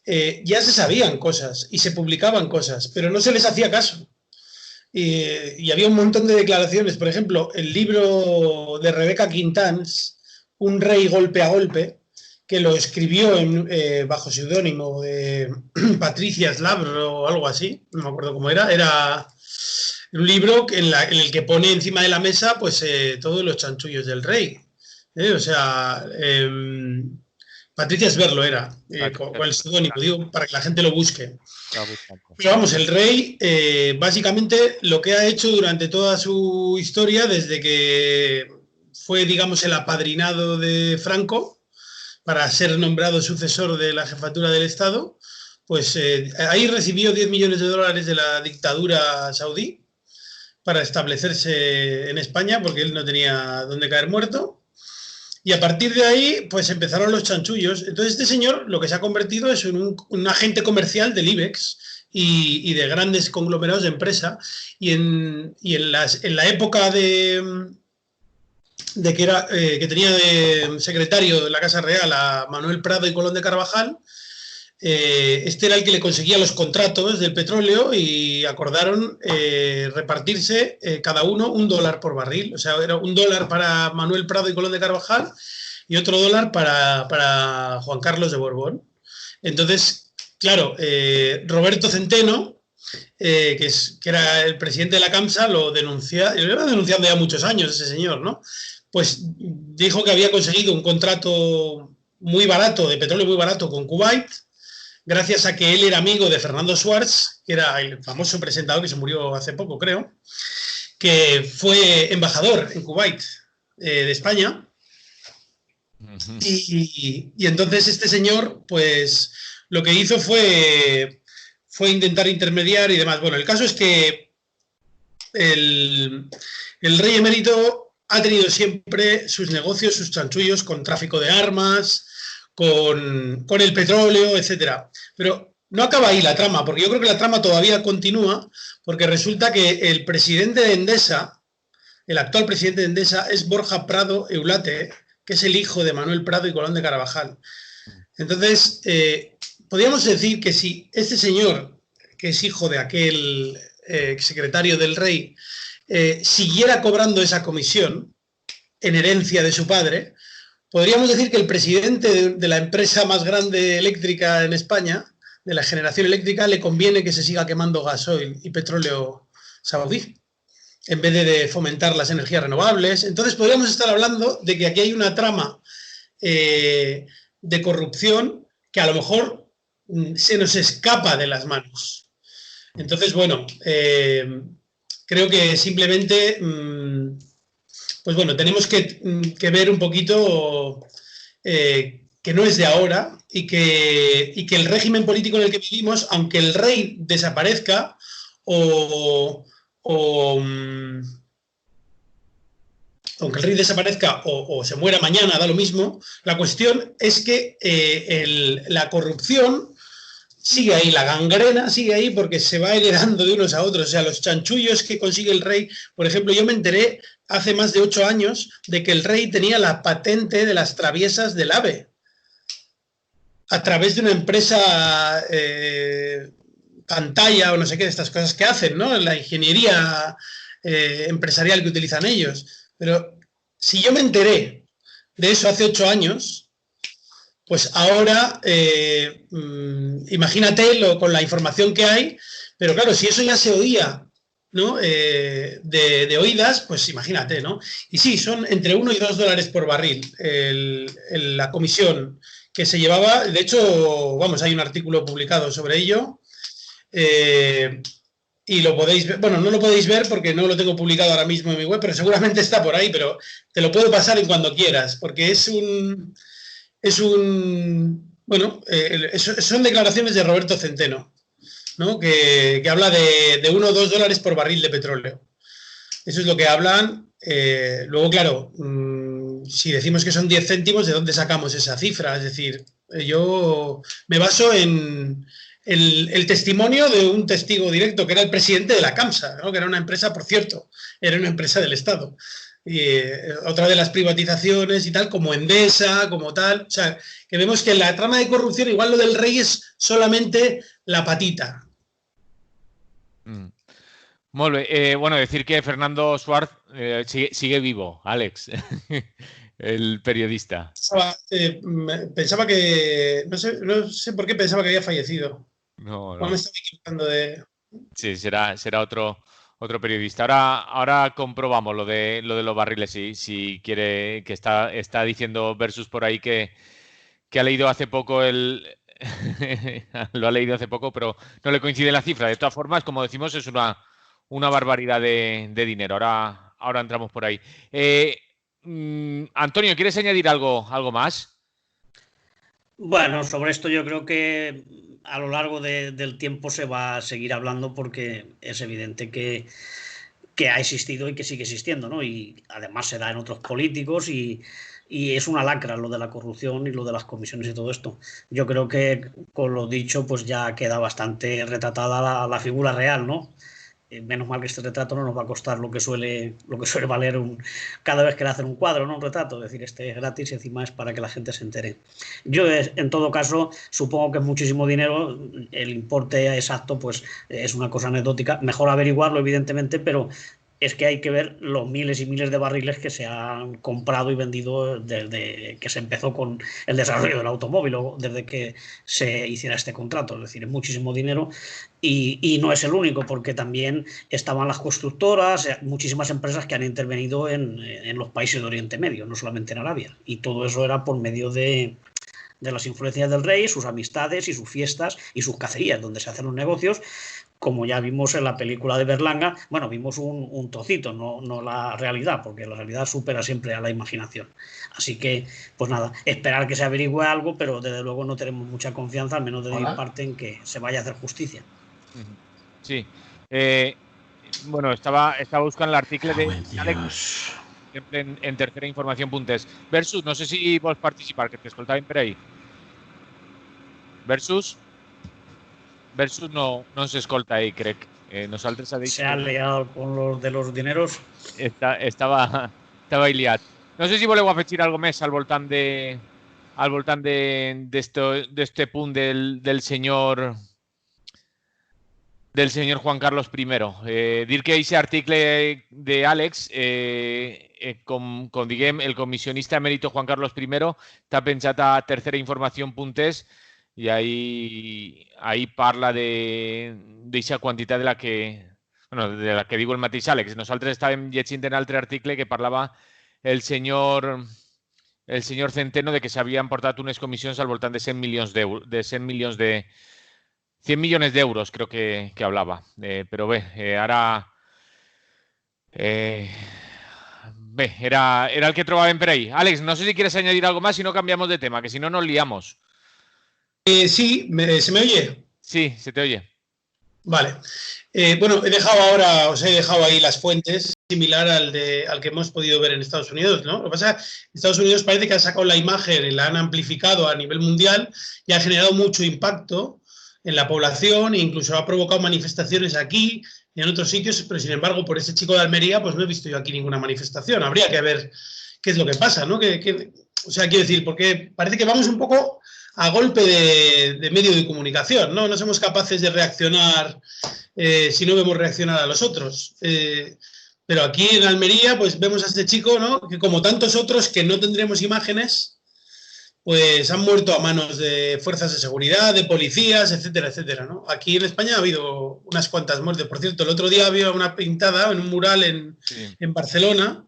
ya se sabían cosas y se publicaban cosas, pero no se les hacía caso. Y había un montón de declaraciones. Por ejemplo, el libro de Rebeca Quintans, Un rey golpe a golpe, que lo escribió bajo seudónimo de Patricia Slabro o algo así, no me acuerdo cómo era un libro en el que pone encima de la mesa pues todos los chanchullos del rey. O sea, Patricia Sverlo era, con el seudónimo, digo, para que la gente lo busque. Pero vamos, el rey básicamente lo que ha hecho durante toda su historia, desde que fue, digamos, el apadrinado de Franco para ser nombrado sucesor de la jefatura del Estado, pues ahí recibió 10 millones de dólares de la dictadura saudí para establecerse en España, porque él no tenía dónde caer muerto. Y a partir de ahí, pues empezaron los chanchullos. Entonces este señor lo que se ha convertido es en un agente comercial del IBEX y de grandes conglomerados de empresa. Y en la época de que tenía de secretario de la Casa Real a Manuel Prado y Colón de Carvajal, este era el que le conseguía los contratos del petróleo y acordaron repartirse cada uno $1 por barril. O sea, era $1 para Manuel Prado y Colón de Carvajal y otro $1 para Juan Carlos de Borbón. Entonces, claro, Roberto Centeno, que era el presidente de la CAMSA, lo iba denunciando ya muchos años ese señor, ¿no? Pues dijo que había conseguido un contrato muy barato, de petróleo muy barato con Kuwait, gracias a que él era amigo de Fernando Schwartz, que era el famoso presentador que se murió hace poco, creo, que fue embajador en Kuwait de España. Y entonces este señor, pues lo que hizo fue intentar intermediar y demás. Bueno, el caso es que el rey emérito ha tenido siempre sus negocios, sus chanchullos con tráfico de armas, con el petróleo, etcétera. Pero no acaba ahí la trama, porque yo creo que la trama todavía continúa, porque resulta que el presidente de Endesa, el actual presidente de Endesa, es Borja Prado Eulate, que es el hijo de Manuel Prado y Colón de Carvajal. Entonces, podríamos decir que si este señor, que es hijo de aquel secretario del rey, siguiera cobrando esa comisión en herencia de su padre, podríamos decir que el presidente de la empresa más grande eléctrica en España, de la generación eléctrica, le conviene que se siga quemando gasoil y petróleo saudí, en vez de fomentar las energías renovables. Entonces podríamos estar hablando de que aquí hay una trama de corrupción que a lo mejor se nos escapa de las manos. Entonces, bueno, creo que simplemente, pues bueno, tenemos que ver un poquito que no es de ahora y que el régimen político en el que vivimos, aunque el rey desaparezca aunque el rey desaparezca o se muera mañana, da lo mismo, la cuestión es que la corrupción sigue ahí, la gangrena sigue ahí porque se va heredando de unos a otros. O sea, los chanchullos que consigue el rey, por ejemplo, yo me enteré hace más de 8 años de que el rey tenía la patente de las traviesas del AVE a través de una empresa pantalla o no sé qué, de estas cosas que hacen, ¿no? La ingeniería empresarial que utilizan ellos. Pero si yo me enteré de eso hace 8 años, pues ahora imagínate con la información que hay, pero claro, si eso ya se oía, ¿no? De oídas, pues imagínate, ¿no? Y sí, son entre 1 y 2 dólares por barril la comisión que se llevaba. De hecho, vamos, hay un artículo publicado sobre ello. Y lo podéis ver, bueno, no lo podéis ver porque no lo tengo publicado ahora mismo en mi web, pero seguramente está por ahí, pero te lo puedo pasar en cuando quieras, porque bueno, son declaraciones de Roberto Centeno, ¿no? Que habla de 1 o 2 dólares por barril de petróleo. Eso es lo que hablan. Luego, claro, si decimos que son 10 céntimos, ¿de dónde sacamos esa cifra? Es decir, yo me baso en el testimonio de un testigo directo, que era el presidente de la CAMSA, ¿no? Que era una empresa, por cierto, era una empresa del Estado. Y otra de las privatizaciones y tal, como Endesa, como tal. O sea, que vemos que la trama de corrupción, igual lo del rey es solamente la patita. Molt bé. Bueno, decir que Fernando Suárez sigue vivo, Àlex, el periodista. Pensaba que... No sé por qué pensaba que había fallecido. No. Me estaba equivocando de... Sí, será otro periodista. Ahora comprobamos lo de los barriles, si quiere, que está diciendo Versus por ahí que ha leído hace poco lo ha leído hace poco, pero no le coincide la cifra. De todas formas, como decimos, es una barbaridad de dinero. Ahora entramos por ahí. Antonio, ¿quieres añadir algo más? Bueno, sobre esto yo creo que a lo largo del tiempo se va a seguir hablando porque es evidente que ha existido y que sigue existiendo, ¿no? Y además se da en otros políticos y es una lacra lo de la corrupción y lo de las comisiones y todo esto. Yo creo que con lo dicho pues ya queda bastante retratada la figura real, ¿no? Menos mal que este retrato no nos va a costar lo que suele valer cada vez que le hacen un cuadro, ¿no? Un retrato. Es decir, este es gratis y encima es para que la gente se entere. Yo, en todo caso, supongo que es muchísimo dinero. El importe exacto, pues, es una cosa anecdótica. Mejor averiguarlo, evidentemente, pero es que hay que ver los miles y miles de barriles que se han comprado y vendido desde que se empezó con el desarrollo del automóvil o desde que se hiciera este contrato. Es decir, es muchísimo dinero y no es el único, porque también estaban las constructoras, muchísimas empresas que han intervenido en los países de Oriente Medio, no solamente en Arabia. Y todo eso era por medio de las influencias del rey, sus amistades y sus fiestas y sus cacerías, donde se hacen los negocios. Como ya vimos en la película de Berlanga, bueno, vimos un trocito, no la realidad, porque la realidad supera siempre a la imaginación. Así que, pues nada, esperar que se averigüe algo, pero desde luego no tenemos mucha confianza, al menos de mi parte, en que se vaya a hacer justicia. Sí. Bueno, estaba buscando el artículo de Alex en tercera información.es. Versus, no sé si vols participar, que t'escoltàvem per ahí. Versus no s'escolta ahí, crec. Nosaltres se ha liado con los de los dineros. Estava liat. No sé si voleu afegir algo més al voltant d'este punt del senyor Juan Carlos I. Dir que aquest article d'Àlex, com diguem, el comissionista emèrito Juan Carlos I està penjat a tercerainformación.es i ahí parla d'eixa quantitat de la que diu el mateix Àlex. Nosaltres estàvem llegint en altre article que parlava el senyor Centeno de que s'havien portat unes comissions al voltant de 100 milions de 100 millones de euros, creo que hablaba. Pero ahora... era el que trobaven per ahí. Àlex, no sé si quieres añadir algo más, si no cambiamos de tema, que si no nos liamos. Sí, ¿se me oye? Sí, se te oye. Vale. Bueno, os he dejado ahí las fuentes, similar al que hemos podido ver en Estados Unidos, ¿no? Lo que pasa es que Estados Unidos parece que ha sacado la imagen y la han amplificado a nivel mundial y ha generado mucho impacto en la población, e incluso ha provocado manifestaciones aquí y en otros sitios, pero sin embargo, por ese chico de Almería, pues no he visto yo aquí ninguna manifestación. Habría que ver qué es lo que pasa, ¿no? O sea, quiero decir, porque parece que vamos un poco a golpe de medio de comunicación, ¿no? No somos capaces de reaccionar si no vemos reaccionar a los otros. Pero aquí en Almería, pues vemos a este chico, ¿no? Que como tantos otros que no tendremos imágenes, pues han muerto a manos de fuerzas de seguridad, de policías, etcétera, etcétera, ¿no? Aquí en España ha habido unas cuantas muertes. Por cierto, el otro día había una pintada en un mural en Barcelona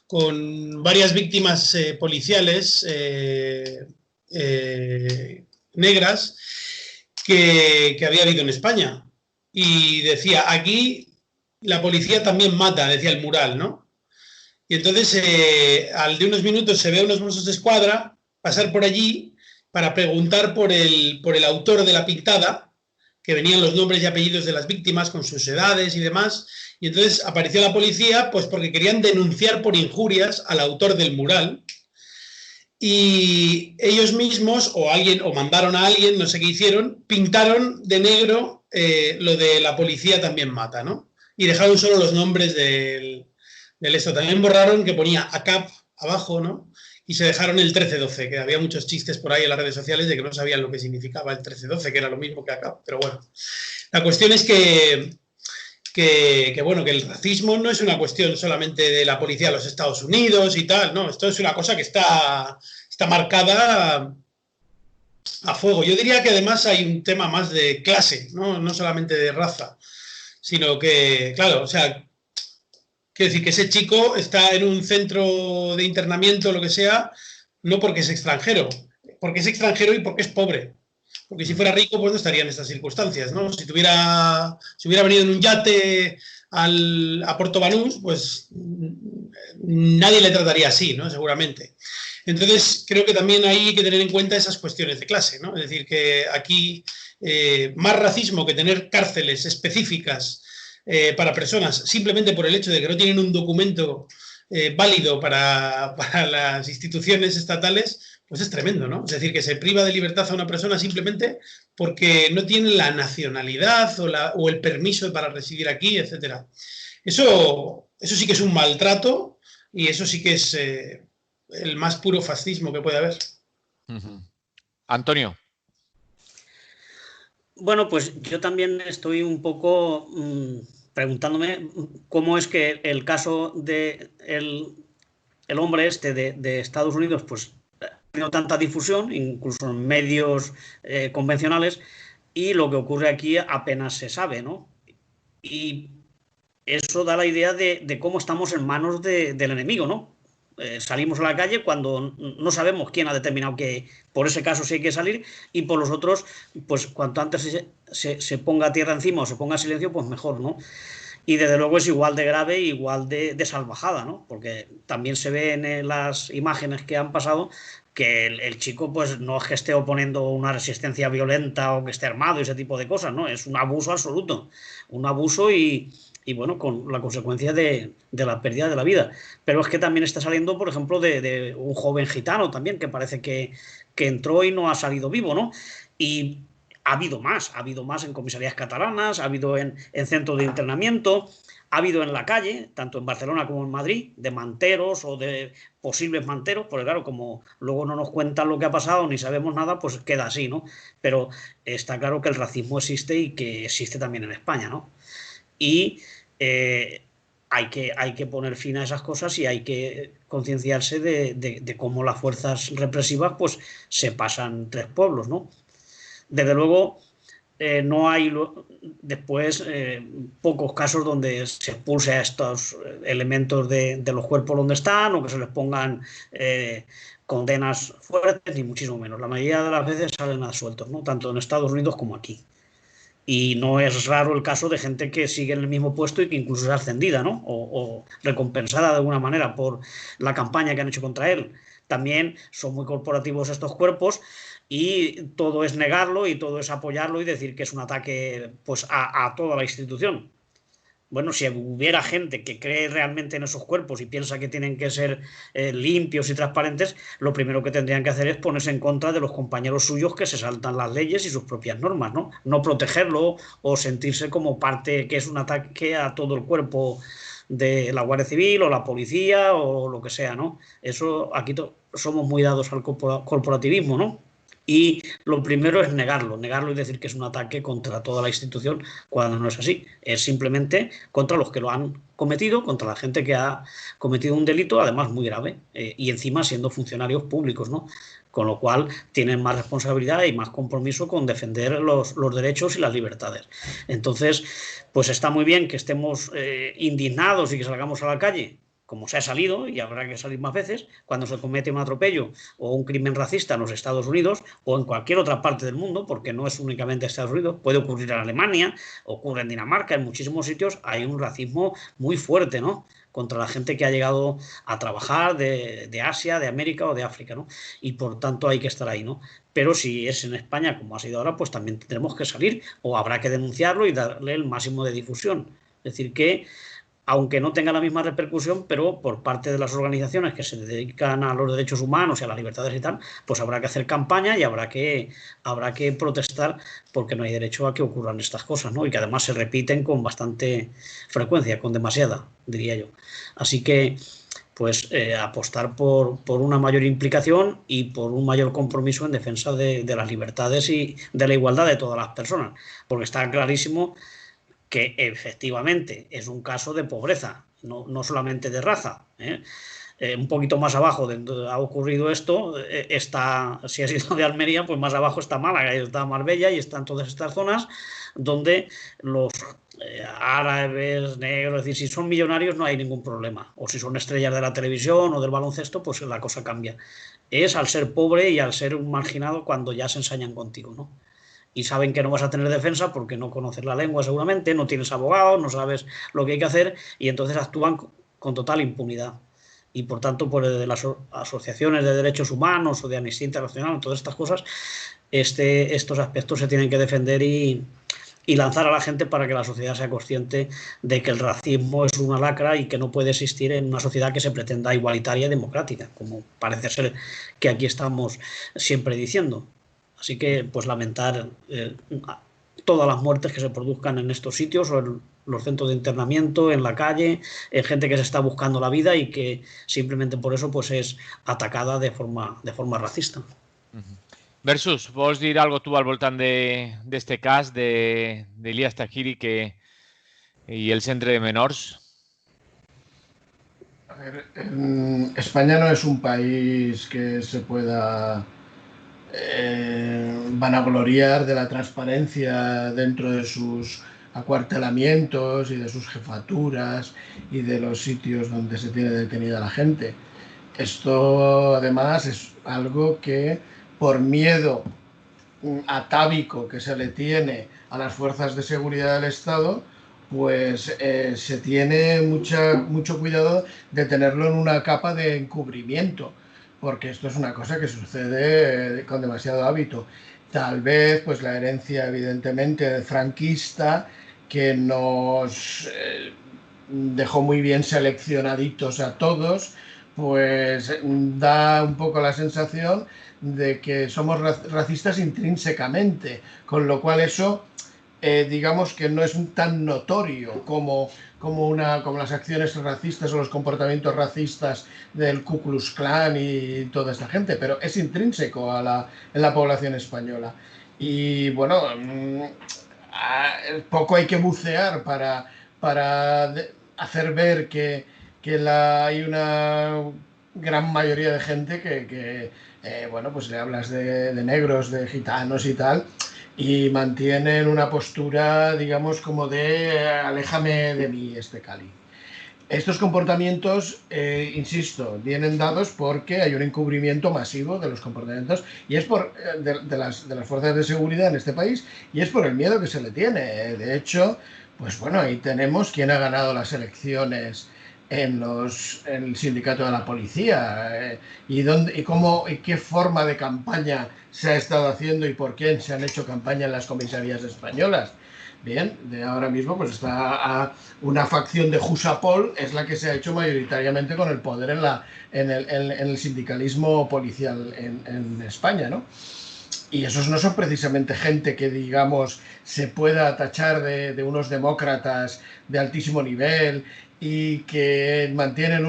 con varias víctimas policiales negras que había habido en España. Y decía, aquí la policía también mata, decía el mural, ¿no? Y entonces, al de unos minutos, se ve a unos Mossos de Escuadra pasar por allí para preguntar por el autor de la pintada, que venían los nombres y apellidos de las víctimas con sus edades y demás. Y entonces apareció la policía, pues porque querían denunciar por injurias al autor del mural. Y ellos mismos, o mandaron a alguien, no sé qué hicieron, pintaron de negro lo de la policía también mata, ¿no? Y dejaron solo los nombres del esto. También borraron que ponía ACAP abajo, ¿no? Y se dejaron el 13-12, que había muchos chistes por ahí en las redes sociales de que no sabían lo que significaba el 13-12, que era lo mismo que ACAP, pero bueno. La cuestión es que bueno, que el racismo no es una cuestión solamente de la policía de los Estados Unidos y tal, no, esto es una cosa que está marcada a fuego. Yo diría que además hay un tema más de clase, no solamente de raza, sino que, claro, o sea, quiero decir que ese chico está en un centro de internamiento o lo que sea, no porque es extranjero y porque es pobre. Porque si fuera rico, pues no estaría en estas circunstancias, ¿no? Si hubiera venido en un yate a Puerto Banús, pues nadie le trataría así, ¿no? Seguramente. Entonces, creo que también hay que tener en cuenta esas cuestiones de clase, ¿no? Es decir, que aquí más racismo que tener cárceles específicas para personas simplemente por el hecho de que no tienen un documento válido para las instituciones estatales, pues es tremendo, ¿no? Es decir, que se priva de libertad a una persona simplemente porque no tiene la nacionalidad o el permiso para residir aquí, etcétera. Eso sí que es un maltrato y eso sí que es el más puro fascismo que puede haber. Antonio. Bueno, pues yo también estoy un poco preguntándome cómo es que el caso de el hombre este de Estados Unidos, pues ha tenido tanta difusión, incluso en medios convencionales, y lo que ocurre aquí apenas se sabe, ¿no? Y eso da la idea de cómo estamos en manos del enemigo, ¿no? Salimos a la calle cuando no sabemos quién ha determinado que por ese caso sí hay que salir, y por los otros, pues cuanto antes se ponga tierra encima o se ponga silencio, pues mejor, ¿no? Y desde luego es igual de grave e igual de salvajada, ¿no? Porque también se ve en las imágenes que han pasado que el chico pues no es que esté oponiendo una resistencia violenta o que esté armado y ese tipo de cosas, ¿no? Es un abuso absoluto, un abuso y bueno, con la consecuencia de la pérdida de la vida. Pero es que también está saliendo, por ejemplo, de un joven gitano también, que parece que entró y no ha salido vivo, ¿no? Y ha habido más en comisarías catalanas, ha habido en centros de internamiento, ha habido en la calle, tanto en Barcelona como en Madrid, de manteros o de posibles manteros, porque claro, como luego no nos cuentan lo que ha pasado ni sabemos nada, pues queda así, ¿no? Pero está claro que el racismo existe y que existe también en España, ¿no? Y hay que poner fin a esas cosas y hay que concienciarse de cómo las fuerzas represivas pues se pasan tres pueblos, ¿no? Desde luego no hay después pocos casos donde se expulse a estos elementos de los cuerpos donde están o que se les pongan condenas fuertes, ni muchísimo menos. La mayoría de las veces salen absueltos, ¿no? Tanto en Estados Unidos como aquí. Y no es raro el caso de gente que sigue en el mismo puesto y que incluso es ascendida, ¿no? O recompensada de alguna manera por la campaña que han hecho contra él. También son muy corporativos estos cuerpos y todo es negarlo y todo es apoyarlo y decir que es un ataque pues, a toda la institución. Bueno, si hubiera gente que cree realmente en esos cuerpos y piensa que tienen que ser limpios y transparentes, lo primero que tendrían que hacer es ponerse en contra de los compañeros suyos que se saltan las leyes y sus propias normas, ¿no? No protegerlo o sentirse como parte, que es un ataque a todo el cuerpo de la Guardia Civil o la policía o lo que sea, ¿no? Eso aquí somos muy dados al corporativismo, ¿no? Y lo primero es negarlo y decir que es un ataque contra toda la institución cuando no es así. Es simplemente contra los que lo han cometido, contra la gente que ha cometido un delito, además muy grave, y encima siendo funcionarios públicos, ¿no? Con lo cual tienen más responsabilidad y más compromiso con defender los derechos y las libertades. Entonces, pues está muy bien que estemos indignados y que salgamos a la calle, como se ha salido, y habrá que salir más veces, cuando se comete un atropello o un crimen racista en los Estados Unidos o en cualquier otra parte del mundo, porque no es únicamente Estados Unidos, puede ocurrir en Alemania, ocurre en Dinamarca, en muchísimos sitios hay un racismo muy fuerte, ¿no? Contra la gente que ha llegado a trabajar de Asia, de América o de África, ¿no? Y por tanto hay que estar ahí, ¿no? Pero si es en España, como ha sido ahora, pues también tendremos que salir o habrá que denunciarlo y darle el máximo de difusión. Es decir, que aunque no tenga la misma repercusión, pero por parte de las organizaciones que se dedican a los derechos humanos y a las libertades y tal, pues habrá que hacer campaña y habrá que protestar porque no hay derecho a que ocurran estas cosas, ¿no? Y que además se repiten con bastante frecuencia, con demasiada, diría yo. Así que, pues, apostar por una mayor implicación y por un mayor compromiso en defensa de las libertades y de la igualdad de todas las personas, porque está clarísimo que efectivamente es un caso de pobreza, no solamente de raza. Un poquito más abajo de donde ha ocurrido esto, si ha sido de Almería, pues más abajo está Málaga, y está Marbella y están todas estas zonas donde los árabes, negros, es decir, si son millonarios no hay ningún problema, o si son estrellas de la televisión o del baloncesto, pues la cosa cambia. Es al ser pobre y al ser un marginado cuando ya se ensañan contigo, ¿no? Y saben que no vas a tener defensa porque no conoces la lengua seguramente, no tienes abogados, no sabes lo que hay que hacer y entonces actúan con total impunidad. Y por tanto, por las asociaciones de derechos humanos o de Amnistía Internacional, todas estas cosas, estos aspectos se tienen que defender y lanzar a la gente para que la sociedad sea consciente de que el racismo es una lacra y que no puede existir en una sociedad que se pretenda igualitaria y democrática, como parece ser que aquí estamos siempre diciendo. Así que, pues, lamentar todas las muertes que se produzcan en estos sitios o en los centros de internamiento, en la calle, gente que se está buscando la vida y que simplemente por eso pues es atacada de forma racista. Versus, vols dir algo tu al voltant d'este cas d'Elias Tahiri y el centre de menors? A ver, España no es un país que se pueda vanagloriar de la transparencia dentro de sus acuartelamientos y de sus jefaturas y de los sitios donde se tiene detenida la gente. Esto además es algo que por miedo atávico que se le tiene a las fuerzas de seguridad del Estado, pues se tiene mucho cuidado de tenerlo en una capa de encubrimiento, porque esto es una cosa que sucede con demasiado hábito. Tal vez pues la herencia evidentemente franquista que nos dejó muy bien seleccionaditos a todos, pues da un poco la sensación de que somos racistas intrínsecamente, con lo cual eso digamos que no es tan notorio como las acciones racistas o los comportamientos racistas del Ku Klux Klan y toda esta gente, pero es intrínseco en la población española. Y bueno, poco hay que bucear para hacer ver que hay una gran mayoría de gente que bueno, pues le hablas de negros, de gitanos y tal, y mantienen una postura, digamos, como de aléjame de mí este Cali. Estos comportamientos, insisto, vienen dados porque hay un encubrimiento masivo de los comportamientos y es de las fuerzas de seguridad en este país y es por el miedo que se le tiene. De hecho, pues bueno, ahí tenemos quién ha ganado las elecciones en el sindicato de la policía y qué forma de campaña se ha estado haciendo y por quién se han hecho campaña en las comisarías españolas. Bien, de ahora mismo pues está una facción de Jusapol, es la que se ha hecho mayoritariamente con el poder en el sindicalismo policial en España, ¿no? Y esos no son precisamente gente que, digamos, se pueda tachar de unos demócratas de altísimo nivel y que mantienen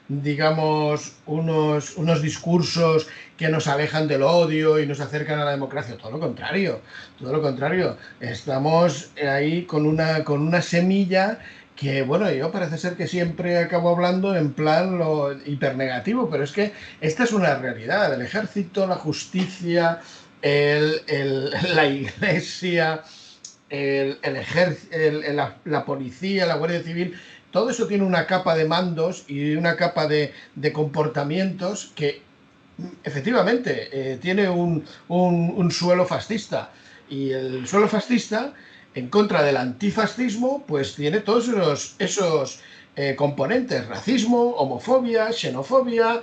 digamos, unos discursos que nos alejan del odio y nos acercan a la democracia. Todo lo contrario, todo lo contrario. Estamos ahí con una semilla que, bueno, yo parece ser que siempre acabo hablando en plan lo hipernegativo, pero es que esta es una realidad. El ejército, la justicia, la iglesia, la policía, la Guardia Civil, todo eso tiene una capa de mandos y una capa de comportamientos que efectivamente tiene un suelo fascista. Y el suelo fascista, en contra del antifascismo, pues tiene todos esos componentes: racismo, homofobia, xenofobia,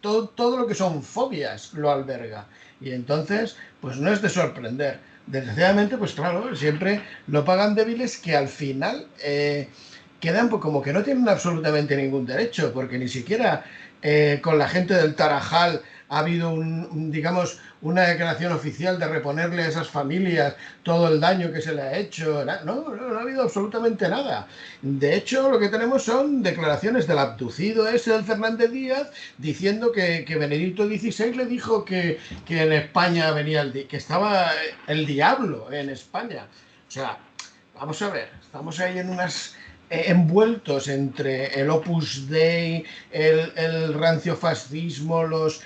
todo lo que son fobias lo alberga. Y entonces, pues no es de sorprender. Desgraciadamente, pues claro, siempre lo pagan débiles que al final quedan como que no tienen absolutamente ningún derecho, porque ni siquiera con la gente del Tarajal ha habido digamos, una declaración oficial de reponerle a esas familias todo el daño que se le ha hecho. No ha habido absolutamente nada. De hecho, lo que tenemos son declaraciones del abducido ese del Fernández Díaz diciendo que Benedicto XVI le dijo que en España que estaba el diablo en España. O sea, vamos a ver, estamos ahí en unas envueltos entre el Opus Dei, el rancio fascismo, los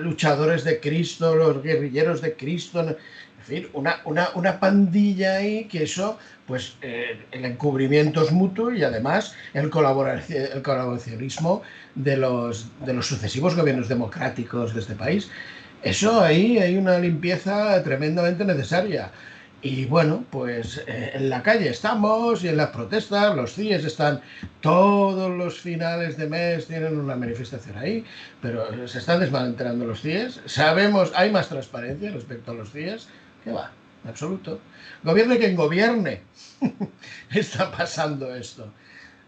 luchadores de Cristo, los guerrilleros de Cristo, en fin, una pandilla ahí que eso, pues el encubrimiento es mutuo y además el colaboracionismo de los sucesivos gobiernos democráticos de este país. Eso ahí hay una limpieza tremendamente necesaria. Y bueno, pues en la calle estamos y en las protestas, los CIEs están todos los finales de mes, tienen una manifestación ahí, pero se están desmantelando los CIEs. Sabemos, hay más transparencia respecto a los CIEs. ¿Qué va? En absoluto. Gobierne quien gobierne. Está pasando esto.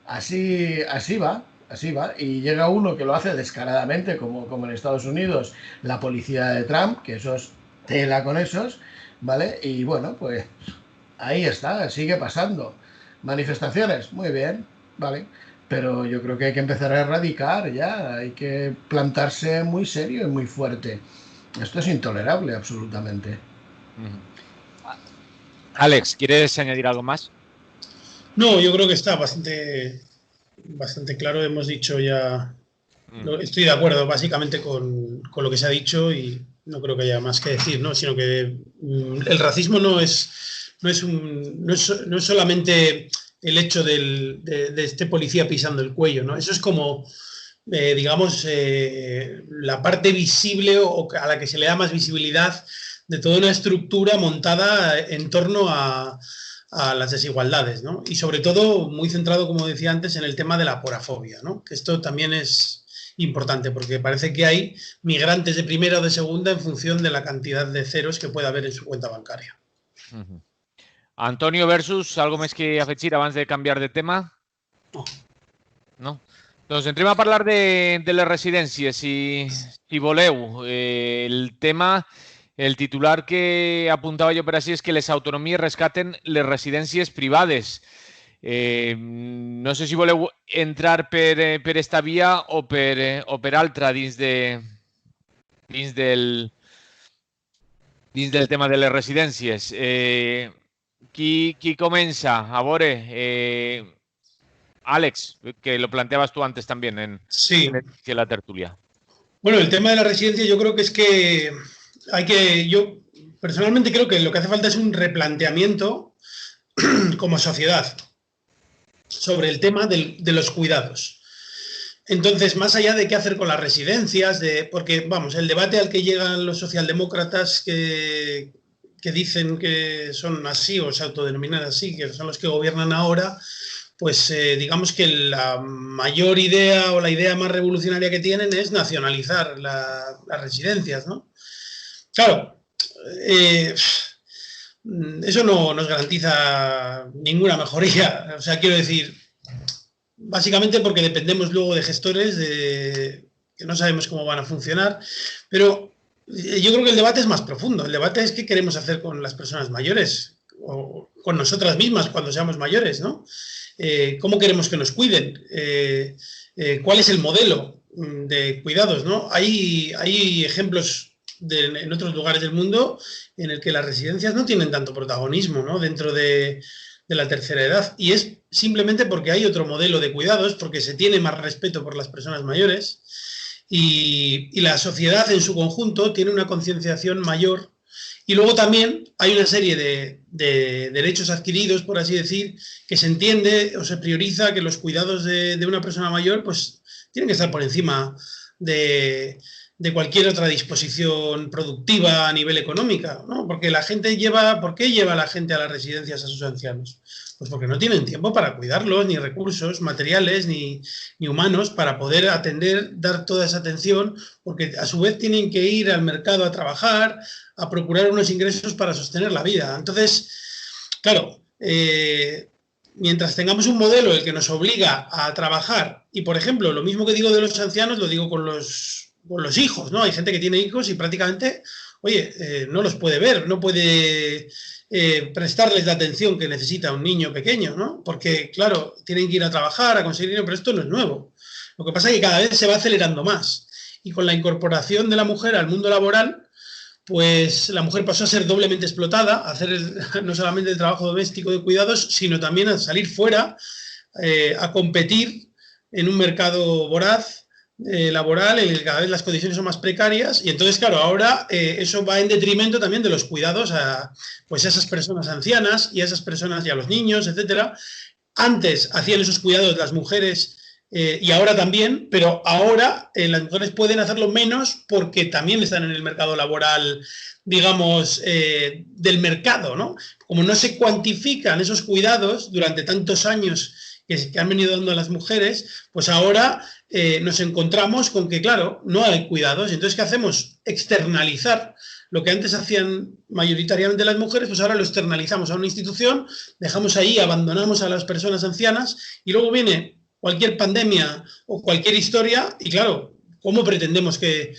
Así va. Así va, y llega uno que lo hace descaradamente, como en Estados Unidos, la policía de Trump, que eso es tela con esos, ¿vale? Y bueno, pues ahí está, sigue pasando. Manifestaciones, muy bien, ¿vale? Pero yo creo que hay que empezar a erradicar ya, hay que plantarse muy serio y muy fuerte. Esto es intolerable, absolutamente. Alex, ¿quieres añadir algo más? No, yo creo que está bastante claro. Hemos dicho ya, estoy de acuerdo básicamente con lo que se ha dicho y no creo que haya más que decir, ¿no? Sino que el racismo no es solamente el hecho de este policía pisando el cuello, ¿no? Eso es como, digamos, la parte visible o a la que se le da más visibilidad de toda una estructura montada en torno a las desigualdades, ¿no? Y sobre todo muy centrado, como decía antes, en el tema de la porafobia, ¿no? Que esto también es importante porque parece que hay migrantes de primera o de segunda en función de la cantidad de ceros que pueda haber en su cuenta bancaria. Antonio versus, algo més que afegir abans de canviar de tema? No? Doncs entrem a parlar de les residències, si voleu. El tema... El titular que apuntava jo per així és que les autonomies rescaten les residències privades. No sé si voleu entrar per esta via o per altra dins del tema de les residències. Qui comença? A veure, Àlex, que lo planteabas tú antes también en la tertulia. Bueno, el tema de la residencia yo creo que es que yo personalmente creo que lo que hace falta es un replanteamiento como sociedad sobre el tema de los cuidados. Entonces, más allá de qué hacer con las residencias, porque, vamos, el debate al que llegan los socialdemócratas que dicen que son así o se autodenominan así, que son los que gobiernan ahora, pues digamos que la mayor idea o la idea más revolucionaria que tienen es nacionalizar las residencias, ¿no? Claro, eso no nos garantiza ninguna mejoría. O sea, quiero decir, básicamente porque dependemos luego de gestores que no sabemos cómo van a funcionar, pero yo creo que el debate es más profundo. El debate es qué queremos hacer con las personas mayores o con nosotras mismas cuando seamos mayores, ¿no? ¿Cómo queremos que nos cuiden? ¿Cuál es el modelo de cuidados, ¿no? Hay ejemplos en otros lugares del mundo en el que las residencias no tienen tanto protagonismo, ¿no? Dentro de la tercera edad, y es simplemente porque hay otro modelo de cuidados, porque se tiene más respeto por las personas mayores y la sociedad en su conjunto tiene una concienciación mayor. Y luego también hay una serie de derechos adquiridos, por así decir, que se entiende o se prioriza que los cuidados de una persona mayor pues tienen que estar por encima de cualquier otra disposición productiva a nivel económica, ¿no? Porque ¿por qué lleva la gente a las residencias a sus ancianos? Pues porque no tienen tiempo para cuidarlos, ni recursos materiales, ni humanos, para poder atender, dar toda esa atención, porque a su vez tienen que ir al mercado a trabajar, a procurar unos ingresos para sostener la vida. Entonces, claro, mientras tengamos un modelo el que nos obliga a trabajar, y por ejemplo, lo mismo que digo de los ancianos, lo digo con los hijos, ¿no? Hay gente que tiene hijos y prácticamente, oye, no los puede ver, no puede prestarles la atención que necesita un niño pequeño, ¿no? Porque, claro, tienen que ir a trabajar, a conseguir dinero, pero esto no es nuevo. Lo que pasa es que cada vez se va acelerando más. Y con la incorporación de la mujer al mundo laboral, pues la mujer pasó a ser doblemente explotada, a hacer no solamente el trabajo doméstico de cuidados, sino también a salir fuera, a competir en un mercado voraz, laboral, en el que cada vez las condiciones son más precarias, y entonces, claro, ahora eso va en detrimento también de los cuidados pues a esas personas ancianas y a esas personas y a los niños, etcétera. Antes hacían esos cuidados las mujeres y ahora también, pero ahora las mujeres pueden hacerlo menos porque también están en el mercado laboral, digamos, del mercado, ¿no? Como no se cuantifican esos cuidados durante tantos años que han venido dando a las mujeres, pues ahora nos encontramos con que, claro, no hay cuidados. Entonces, ¿qué hacemos? Externalizar lo que antes hacían mayoritariamente las mujeres, pues ahora lo externalizamos a una institución, dejamos ahí, abandonamos a las personas ancianas y luego viene cualquier pandemia o cualquier historia y, claro, ¿cómo pretendemos que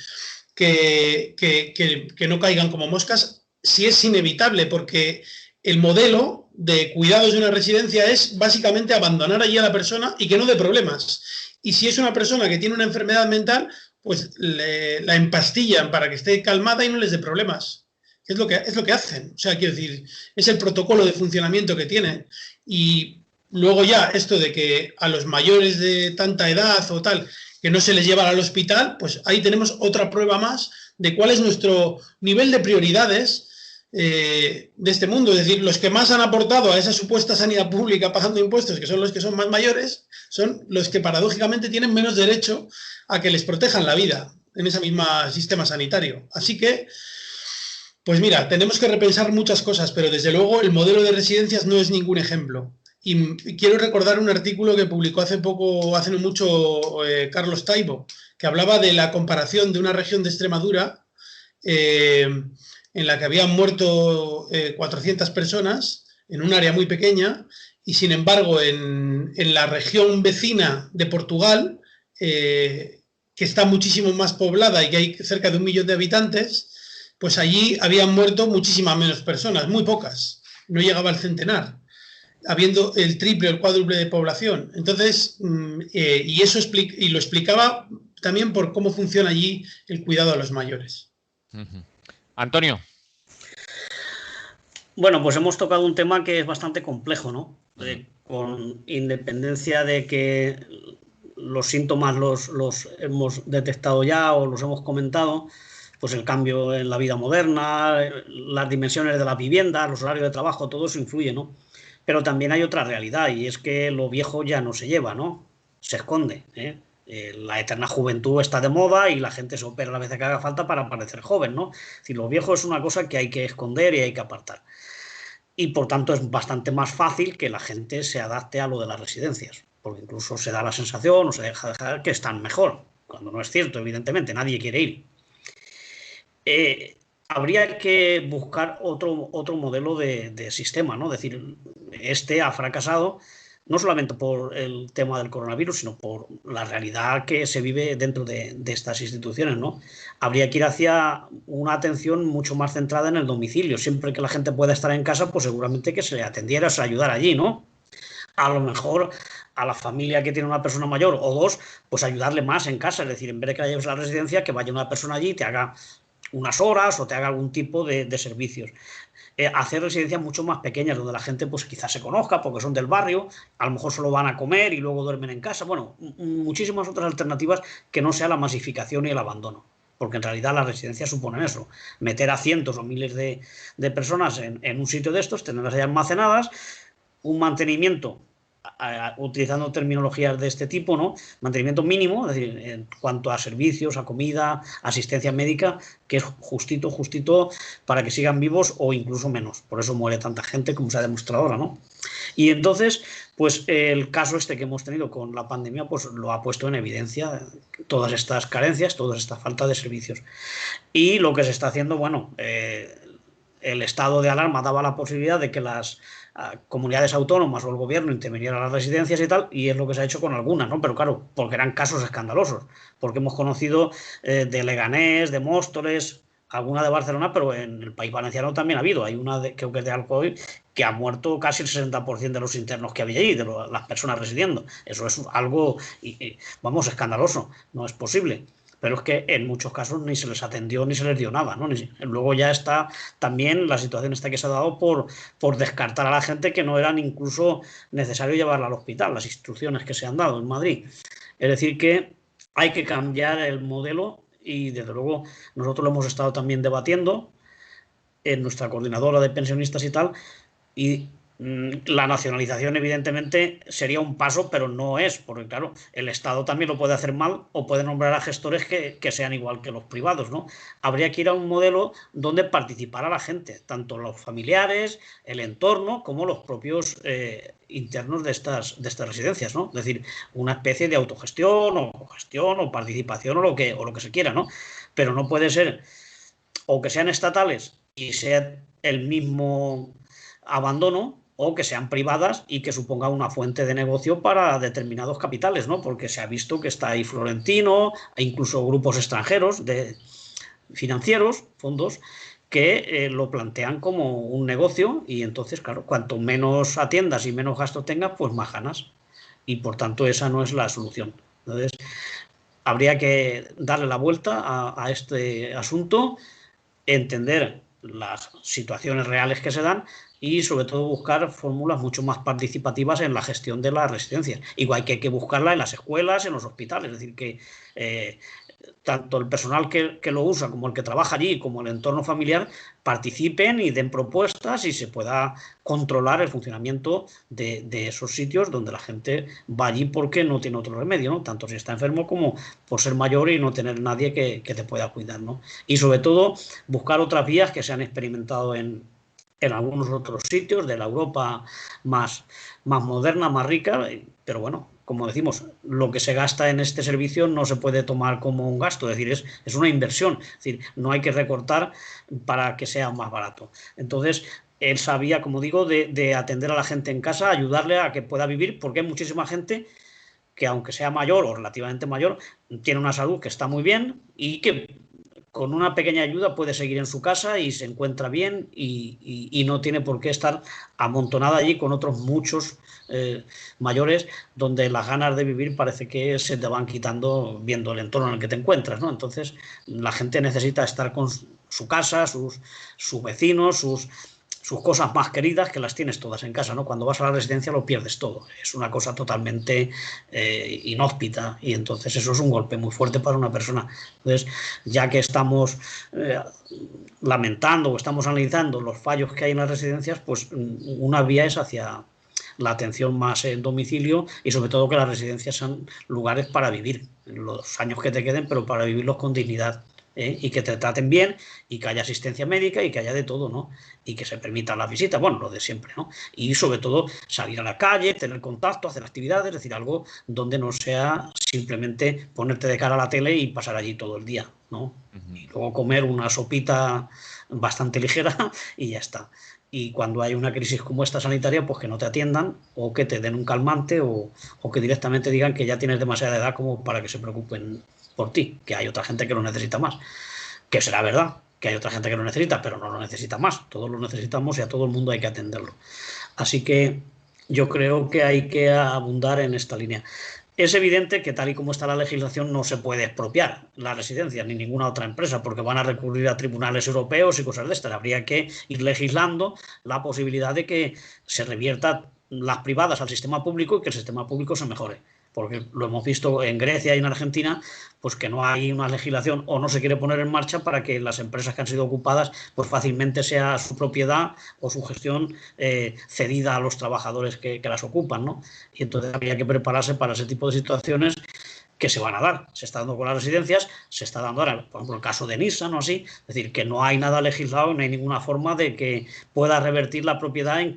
no caigan como moscas? Si es inevitable, porque el modelo de cuidados de una residencia es básicamente abandonar allí a la persona y que no dé problemas. Y si es una persona que tiene una enfermedad mental, pues la empastillan para que esté calmada y no les dé problemas. Es lo que hacen. O sea, quiero decir, es el protocolo de funcionamiento que tienen. Y luego ya esto de que a los mayores de tanta edad o tal, que no se les lleva al hospital, pues ahí tenemos otra prueba más de cuál es nuestro nivel de prioridades de este mundo. Es decir, los que más han aportado a esa supuesta sanidad pública pagando impuestos, que son los que son más mayores, son los que paradójicamente tienen menos derecho a que les protejan la vida en ese mismo sistema sanitario. Así que, pues mira, tenemos que repensar muchas cosas, pero desde luego el modelo de residencias no es ningún ejemplo. Y quiero recordar un artículo que publicó hace no mucho, Carlos Taibo, que hablaba de la comparación de una región de Extremadura en la que habían muerto 400 personas en un área muy pequeña, y sin embargo en la región vecina de Portugal, que está muchísimo más poblada y que hay cerca de 1 millón de habitantes, pues allí habían muerto muchísimas menos personas, muy pocas, no llegaba al centenar, habiendo el triple o el cuádruple de población. Entonces, y eso lo explicaba también por cómo funciona allí el cuidado a los mayores. Antonio. Bueno, pues hemos tocado un tema que es bastante complejo, ¿no? Con independencia de que los síntomas los hemos detectado ya o los hemos comentado, pues el cambio en la vida moderna, las dimensiones de la vivienda, los horarios de trabajo, todo eso influye, ¿no? Pero también hay otra realidad, y es que lo viejo ya no se lleva, ¿no? Se esconde, ¿eh? La eterna juventud está de moda y la gente se opera la vez que haga falta para parecer joven, ¿no? Es decir, lo viejo es una cosa que hay que esconder y hay que apartar. Y por tanto es bastante más fácil que la gente se adapte a lo de las residencias, porque incluso se da la sensación o se deja dejar que están mejor, cuando no es cierto, evidentemente, nadie quiere ir. habría que buscar otro modelo de sistema, ¿no? Es decir, este ha fracasado no solamente por el tema del coronavirus, sino por la realidad que se vive dentro de estas instituciones, ¿no? Habría que ir hacia una atención mucho más centrada en el domicilio. Siempre que la gente pueda estar en casa, pues seguramente que se le atendiera, se le ayudara allí, ¿no? A lo mejor a la familia que tiene una persona mayor o dos, pues ayudarle más en casa. Es decir, en vez de que la lleves a la residencia, que vaya una persona allí y te haga unas horas o te haga algún tipo de servicios. Hacer residencias mucho más pequeñas donde la gente pues quizás se conozca porque son del barrio, a lo mejor solo van a comer y luego duermen en casa. Bueno, muchísimas otras alternativas que no sea la masificación y el abandono. Porque en realidad las residencias suponen eso, meter a cientos o miles de personas en un sitio de estos, tenerlas ahí almacenadas, un mantenimiento, utilizando terminologías de este tipo, ¿no? Mantenimiento mínimo, es decir, en cuanto a servicios, a comida, asistencia médica, que es justito para que sigan vivos o incluso menos. Por eso muere tanta gente como se ha demostrado ahora, ¿no? Y entonces, pues el caso este que hemos tenido con la pandemia, pues lo ha puesto en evidencia todas estas carencias, toda esta falta de servicios. Y lo que se está haciendo, bueno, el estado de alarma daba la posibilidad de que las comunidades autónomas o el gobierno intervinieran a las residencias y tal, y es lo que se ha hecho con algunas, ¿no? Pero claro, porque eran casos escandalosos, porque hemos conocido de Leganés, de Móstoles, alguna de Barcelona, pero en el País Valenciano también ha habido. Hay una, creo que es de Alcoy, que ha muerto casi el 60% de los internos que había allí, de las personas residiendo. Eso es algo, vamos, escandaloso, no es posible. Pero es que en muchos casos ni se les atendió ni se les dio nada, ¿no? Luego ya está también la situación esta que se ha dado por descartar a la gente que no eran incluso necesario llevarla al hospital, las instrucciones que se han dado en Madrid. Es decir, que hay que cambiar el modelo y desde luego nosotros lo hemos estado también debatiendo en nuestra coordinadora de pensionistas y tal, y la nacionalización evidentemente sería un paso, pero no es, porque claro, el Estado también lo puede hacer mal o puede nombrar a gestores que sean igual que los privados, ¿no? Habría que ir a un modelo donde participara la gente, tanto los familiares, el entorno, como los propios internos de estas residencias, ¿no? Es decir, una especie de autogestión o gestión o participación o lo que se quiera, ¿no? Pero no puede ser o que sean estatales y sea el mismo abandono, o que sean privadas y que suponga una fuente de negocio para determinados capitales, ¿no? Porque se ha visto que está ahí Florentino e incluso grupos extranjeros financieros, fondos, que lo plantean como un negocio y entonces, claro, cuanto menos atiendas y menos gastos tengas, pues más ganas. Y por tanto esa no es la solución. Entonces, habría que darle la vuelta a este asunto, entender las situaciones reales que se dan y sobre todo buscar fórmulas mucho más participativas en la gestión de las residencias. Igual que hay que buscarla en las escuelas, en los hospitales. Es decir, que tanto el personal que lo usa como el que trabaja allí, como el entorno familiar, participen y den propuestas y se pueda controlar el funcionamiento de esos sitios donde la gente va allí porque no tiene otro remedio, ¿no? Tanto si está enfermo como por ser mayor y no tener nadie que te pueda cuidar, ¿no? Y sobre todo buscar otras vías que se han experimentado en algunos otros sitios de la Europa más moderna, más rica, pero bueno, como decimos, lo que se gasta en este servicio no se puede tomar como un gasto, es decir, es una inversión, es decir, no hay que recortar para que sea más barato. Entonces, él sabía, como digo, de atender a la gente en casa, ayudarle a que pueda vivir, porque hay muchísima gente que aunque sea mayor o relativamente mayor, tiene una salud que está muy bien y que con una pequeña ayuda puede seguir en su casa y se encuentra bien y no tiene por qué estar amontonada allí con otros muchos mayores donde las ganas de vivir parece que se te van quitando viendo el entorno en el que te encuentras, ¿no? Entonces la gente necesita estar con su casa, sus vecinos, sus cosas más queridas, que las tienes todas en casa, ¿no? Cuando vas a la residencia lo pierdes todo. Es una cosa totalmente inhóspita y entonces eso es un golpe muy fuerte para una persona. Entonces, ya que estamos lamentando o estamos analizando los fallos que hay en las residencias, pues una vía es hacia la atención más en domicilio y sobre todo que las residencias sean lugares para vivir los años que te queden, pero para vivirlos con dignidad. Y que te traten bien y que haya asistencia médica y que haya de todo, ¿no? Y que se permitan las visitas, bueno, lo de siempre, ¿no? Y sobre todo salir a la calle, tener contacto, hacer actividades, es decir, algo donde no sea simplemente ponerte de cara a la tele y pasar allí todo el día, ¿no? Y luego comer una sopita bastante ligera y ya está. Y cuando hay una crisis como esta sanitaria, pues que no te atiendan o que te den un calmante o que directamente digan que ya tienes demasiada edad como para que se preocupen por ti, que hay otra gente que lo necesita más. Que será verdad, que hay otra gente que lo necesita, pero no lo necesita más. Todos lo necesitamos y a todo el mundo hay que atenderlo. Así que yo creo que hay que abundar en esta línea. Es evidente que tal y como está la legislación no se puede expropiar las residencias ni ninguna otra empresa porque van a recurrir a tribunales europeos y cosas de estas. Habría que ir legislando la posibilidad de que se reviertan las privadas al sistema público y que el sistema público se mejore. Porque lo hemos visto en Grecia y en Argentina, pues que no hay una legislación o no se quiere poner en marcha para que las empresas que han sido ocupadas pues fácilmente sea su propiedad o su gestión cedida a los trabajadores que las ocupan, ¿no? Y entonces habría que prepararse para ese tipo de situaciones que se van a dar. Se está dando con las residencias, se está dando ahora, por ejemplo, el caso de Nissan o así. Es decir, que no hay nada legislado, no hay ninguna forma de que pueda revertir la propiedad en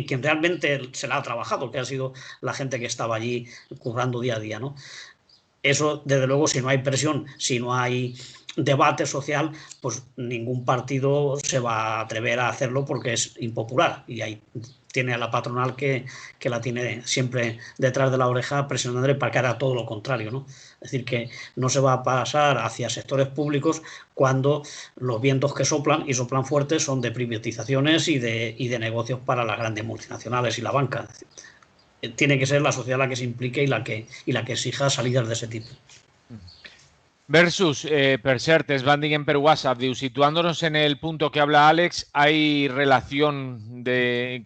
quien realmente se la ha trabajado, que ha sido la gente que estaba allí currando día a día, ¿no? Eso, desde luego, si no hay presión, si no hay debate social, pues ningún partido se va a atrever a hacerlo porque es impopular y ahí tiene a la patronal que la tiene siempre detrás de la oreja presionándole para que haga todo lo contrario, ¿no? Es decir, que no se va a pasar hacia sectores públicos cuando los vientos que soplan y soplan fuertes son de privatizaciones y de negocios para las grandes multinacionales y la banca. Tiene que ser la sociedad la que se implique y la que exija salidas de ese tipo. Versus, per cert, es van dient per WhatsApp, diu, situándonos en el punto que habla Alex, ¿hay relación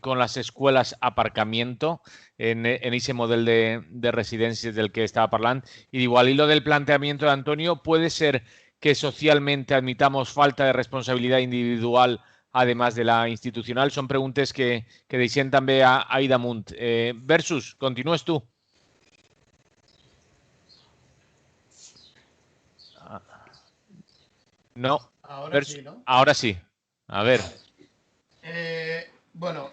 con las escuelas aparcamiento en ese modelo de residencias del que estaba hablando? Y digo, al hilo del planteamiento de Antonio, ¿puede ser que socialmente admitamos falta de responsabilidad individual además de la institucional? Son preguntes que deixem també a Aida Munt. Versus, continúes tú. No. Ahora sí, ¿no? Ahora sí. A ver. Bueno,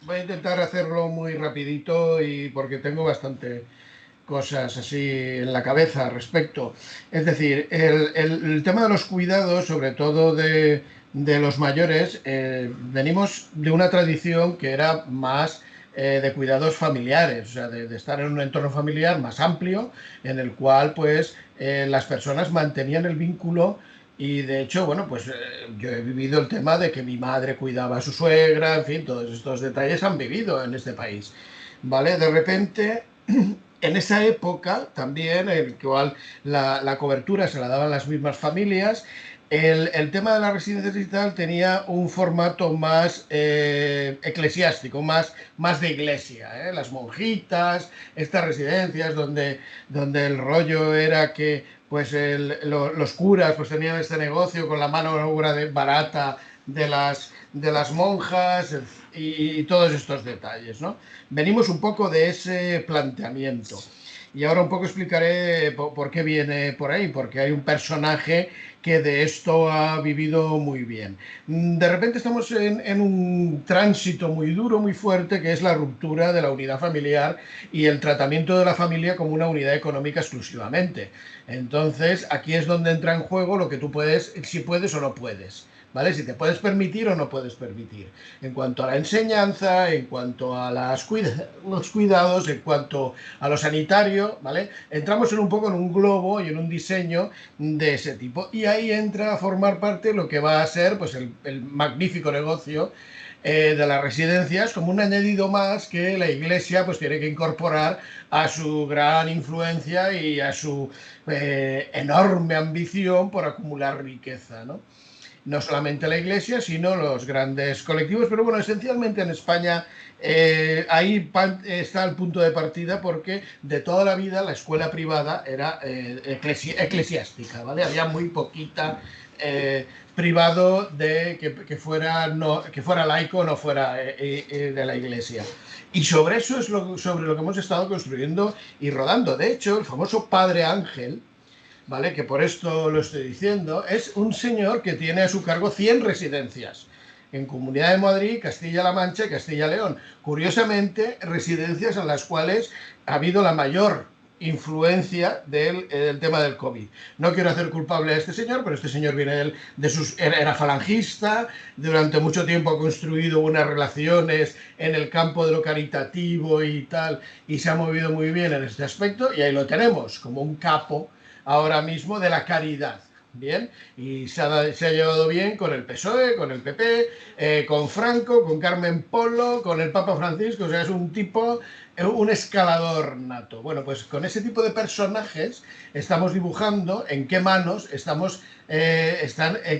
voy a intentar hacerlo muy rapidito y porque tengo bastante cosas así en la cabeza al respecto. Es decir, el tema de los cuidados, sobre todo de los mayores, venimos de una tradición que era más de cuidados familiares, o sea, de estar en un entorno familiar más amplio, en el cual pues las personas mantenían el vínculo y de hecho, bueno, pues yo he vivido el tema de que mi madre cuidaba a su suegra, en fin, todos estos detalles han vivido en este país, ¿vale? De repente, en esa época también, en el cual la cobertura se la daban las mismas familias, el tema de las residencias y tal tenía un formato más eclesiástico, más de iglesia, ¿eh? Las monjitas, estas residencias donde el rollo era que pues los curas pues tenían este negocio con la mano obra barata de las monjas y todos estos detalles, ¿no? Venimos un poco de ese planteamiento. Y ahora un poco explicaré por qué viene por ahí, porque hay un personaje que de esto ha vivido muy bien. De repente estamos en un tránsito muy duro, muy fuerte, que es la ruptura de la unidad familiar y el tratamiento de la familia como una unidad económica exclusivamente. Entonces, aquí es donde entra en juego lo que tú puedes, si puedes o no puedes. ¿Vale? Si te puedes permitir o no puedes permitir. En cuanto a la enseñanza, en cuanto a los cuidados, en cuanto a lo sanitario, ¿vale? Entramos un poco en un globo y en un diseño de ese tipo. Y ahí entra a formar parte lo que va a ser pues, el magnífico negocio de las residencias, como un añadido más que la Iglesia pues, tiene que incorporar a su gran influencia y a su enorme ambición por acumular riqueza, ¿no? No solamente la Iglesia, sino los grandes colectivos, pero bueno, esencialmente en España ahí está el punto de partida porque de toda la vida la escuela privada era eclesiástica, ¿vale? Había muy poquita privado que fuera laico, no fuera de la Iglesia. Y sobre eso es sobre lo que hemos estado construyendo y rodando. De hecho, el famoso Padre Ángel, ¿vale? Que por esto lo estoy diciendo, es un señor que tiene a su cargo 100 residencias en Comunidad de Madrid, Castilla-La Mancha y Castilla-León. Curiosamente, residencias en las cuales ha habido la mayor influencia del tema del COVID. No quiero hacer culpable a este señor, pero este señor viene era falangista, durante mucho tiempo ha construido buenas relaciones en el campo de lo caritativo y tal, y se ha movido muy bien en este aspecto, y ahí lo tenemos, como un capo ahora mismo de la caridad. Bien, y se ha llevado bien con el PSOE, con el PP, con Franco, con Carmen Polo, con el Papa Francisco. O sea, es un tipo, un escalador nato. Bueno, pues con ese tipo de personajes estamos dibujando en qué manos están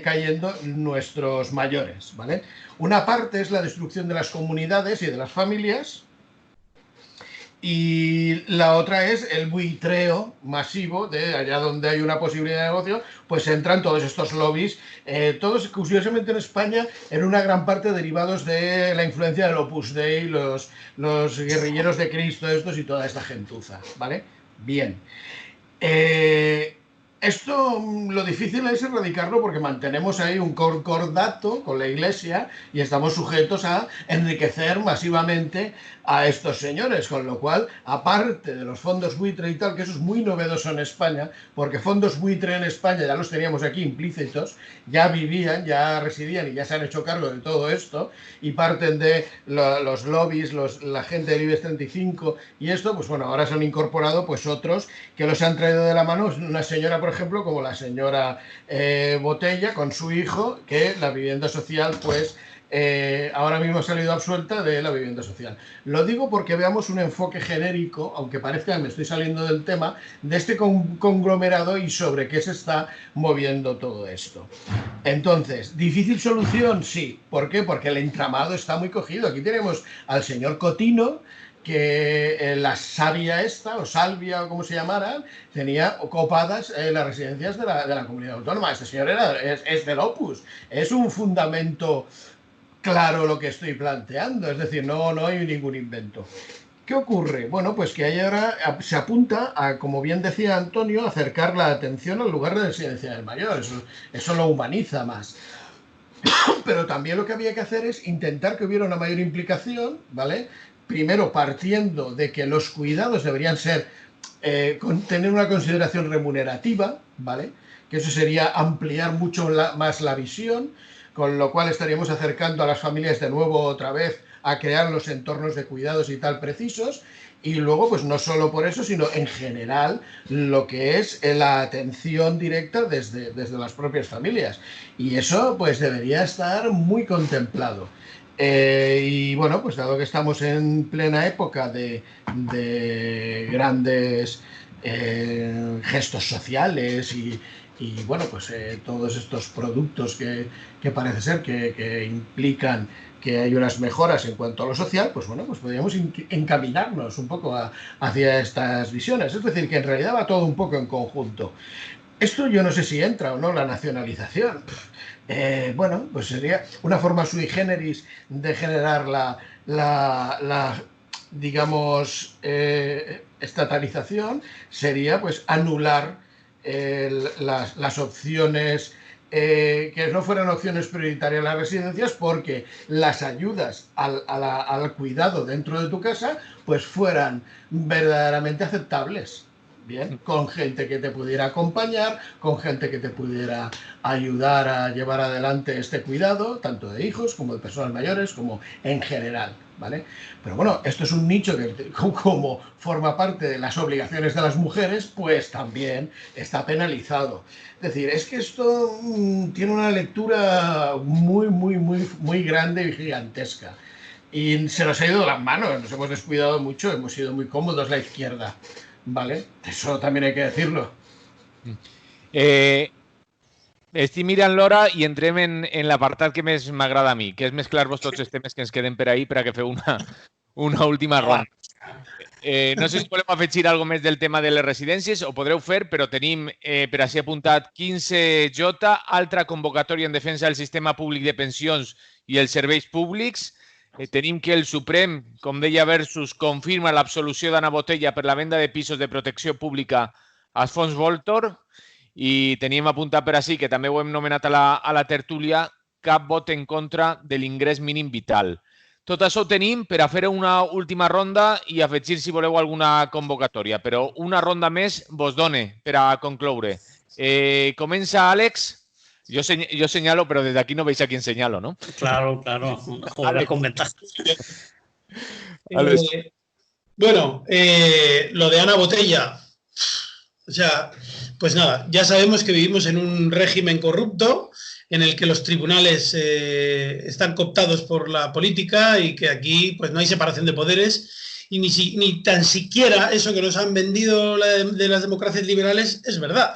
cayendo nuestros mayores, ¿vale? Una parte es la destrucción de las comunidades y de las familias, y la otra es el buitreo masivo de allá donde hay una posibilidad de negocio, pues entran todos estos lobbies, todos curiosamente en España en una gran parte derivados de la influencia del Opus Dei, los guerrilleros de Cristo estos y toda esta gentuza, ¿vale? Bien. Esto lo difícil es erradicarlo porque mantenemos ahí un concordato con la Iglesia y estamos sujetos a enriquecer masivamente a estos señores, con lo cual, aparte de los fondos buitre y tal, que eso es muy novedoso en España, porque fondos buitre en España ya los teníamos aquí implícitos, ya vivían, ya residían y ya se han hecho cargo de todo esto, y parten de los lobbies, la gente del IBEX 35 y esto, pues bueno, ahora se han incorporado pues otros que los han traído de la mano. Una señora, por ejemplo, como la señora Botella, con su hijo, que la vivienda social, pues ahora mismo ha salido absuelta de la vivienda social. Lo digo porque veamos un enfoque genérico, aunque parezca que me estoy saliendo del tema, de este conglomerado y sobre qué se está moviendo todo esto. Entonces, ¿difícil solución? Sí. ¿Por qué? Porque el entramado está muy cogido. Aquí tenemos al señor Cotino, que la Sabia esta, o Salvia, o como se llamara, tenía copadas las residencias de la comunidad autónoma. Este señor es del Opus, es un fundamento claro lo que estoy planteando, es decir, no hay ningún invento. ¿Qué ocurre? Bueno, pues que ahí ahora se apunta a, como bien decía Antonio, acercar la atención al lugar de residencia del mayor, eso lo humaniza más. Pero también lo que había que hacer es intentar que hubiera una mayor implicación, ¿vale? Primero partiendo de que los cuidados deberían ser, tener una consideración remunerativa, ¿vale? Que eso sería ampliar mucho más la visión, con lo cual estaríamos acercando a las familias de nuevo otra vez a crear los entornos de cuidados y tal precisos, y luego pues no solo por eso, sino en general lo que es la atención directa desde las propias familias, y eso pues debería estar muy contemplado. Y bueno, pues dado que estamos en plena época de grandes gestos sociales y bueno, pues todos estos productos que parece ser que implican que hay unas mejoras en cuanto a lo social, pues bueno, pues podríamos encaminarnos un poco hacia estas visiones. Es decir, que en realidad va todo un poco en conjunto. Esto yo no sé si entra o no, la nacionalización. Bueno, pues sería una forma sui generis de generar la digamos, estatalización, sería pues anular las opciones, que no fueran opciones prioritarias las residencias, porque las ayudas al cuidado dentro de tu casa pues fueran verdaderamente aceptables. Bien, con gente que te pudiera acompañar, con gente que te pudiera ayudar a llevar adelante este cuidado, tanto de hijos como de personas mayores, como en general, ¿vale? Pero bueno, esto es un nicho que, como forma parte de las obligaciones de las mujeres, pues también está penalizado. Es decir, es que esto tiene una lectura muy grande y gigantesca. Y se nos ha ido de las manos, nos hemos descuidado mucho, hemos sido muy cómodos la izquierda. Vale, eso también hay que decirlo. Estic mirant l'hora i entrem en l'apartat que més m'agrada a mi, que és mezclar-vos tots els temes que ens queden per ahir per a que feu una última ronda. No sé si volem afegir alguna més del tema de les residències, ho podreu fer, però tenim per així apuntat 15J, altra convocatòria en defensa del sistema públic de pensions i els serveis públics. Tenim que el Suprem, com deia Versus, confirma l'absolució d'Anna Botella per la venda de pisos de protecció pública als fons Voltor, i teníem apuntat per així, que també ho hem nomenat a la tertúlia, cap vot en contra de l'ingrés mínim vital. tot això ho tenim per a fer una última ronda i afegir si voleu alguna convocatòria, però una ronda més vos done per a concloure. Comença Àlex. Yo señalo, pero desde aquí no veis a quién señalo, ¿no? Claro, claro. Jugar con ventaja. Bueno, lo de Ana Botella. O sea, pues nada, ya sabemos que vivimos en un régimen corrupto en el que los tribunales están cooptados por la política y que aquí pues no hay separación de poderes y ni tan siquiera eso que nos han vendido de las democracias liberales es verdad.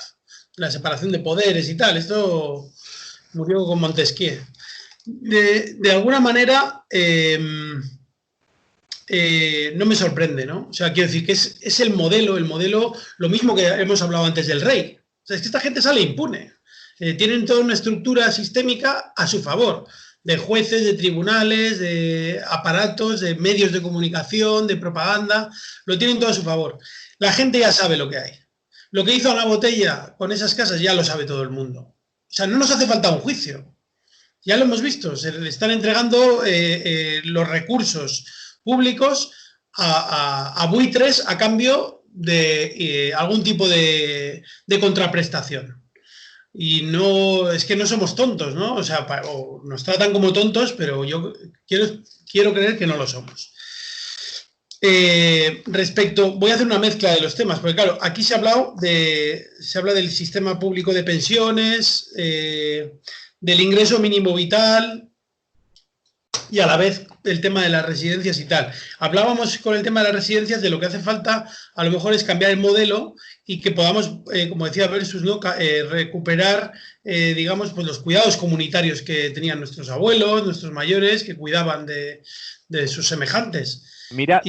La separación de poderes y tal, esto murió con Montesquieu. De alguna manera no me sorprende, ¿no? O sea, quiero decir que es el modelo, lo mismo que hemos hablado antes del rey. O sea, es que esta gente sale impune. Tienen toda una estructura sistémica a su favor, de jueces, de tribunales, de aparatos, de medios de comunicación, de propaganda, lo tienen todo a su favor. La gente ya sabe lo que hay. Lo que hizo Ana Botella con esas casas ya lo sabe todo el mundo. O sea, no nos hace falta un juicio. Ya lo hemos visto. Se le están entregando los recursos públicos a buitres a cambio de algún tipo de contraprestación. Y no, es que no somos tontos, ¿no? O sea, o nos tratan como tontos, pero yo quiero creer que no lo somos. Voy a hacer una mezcla de los temas, porque claro, aquí se habla del sistema público de pensiones, del ingreso mínimo vital y a la vez el tema de las residencias y tal. Hablábamos con el tema de las residencias de lo que hace falta a lo mejor es cambiar el modelo y que podamos, como decía Versus, ¿no? Recuperar, digamos, pues los cuidados comunitarios que tenían nuestros abuelos, nuestros mayores, que cuidaban de sus semejantes. Mira,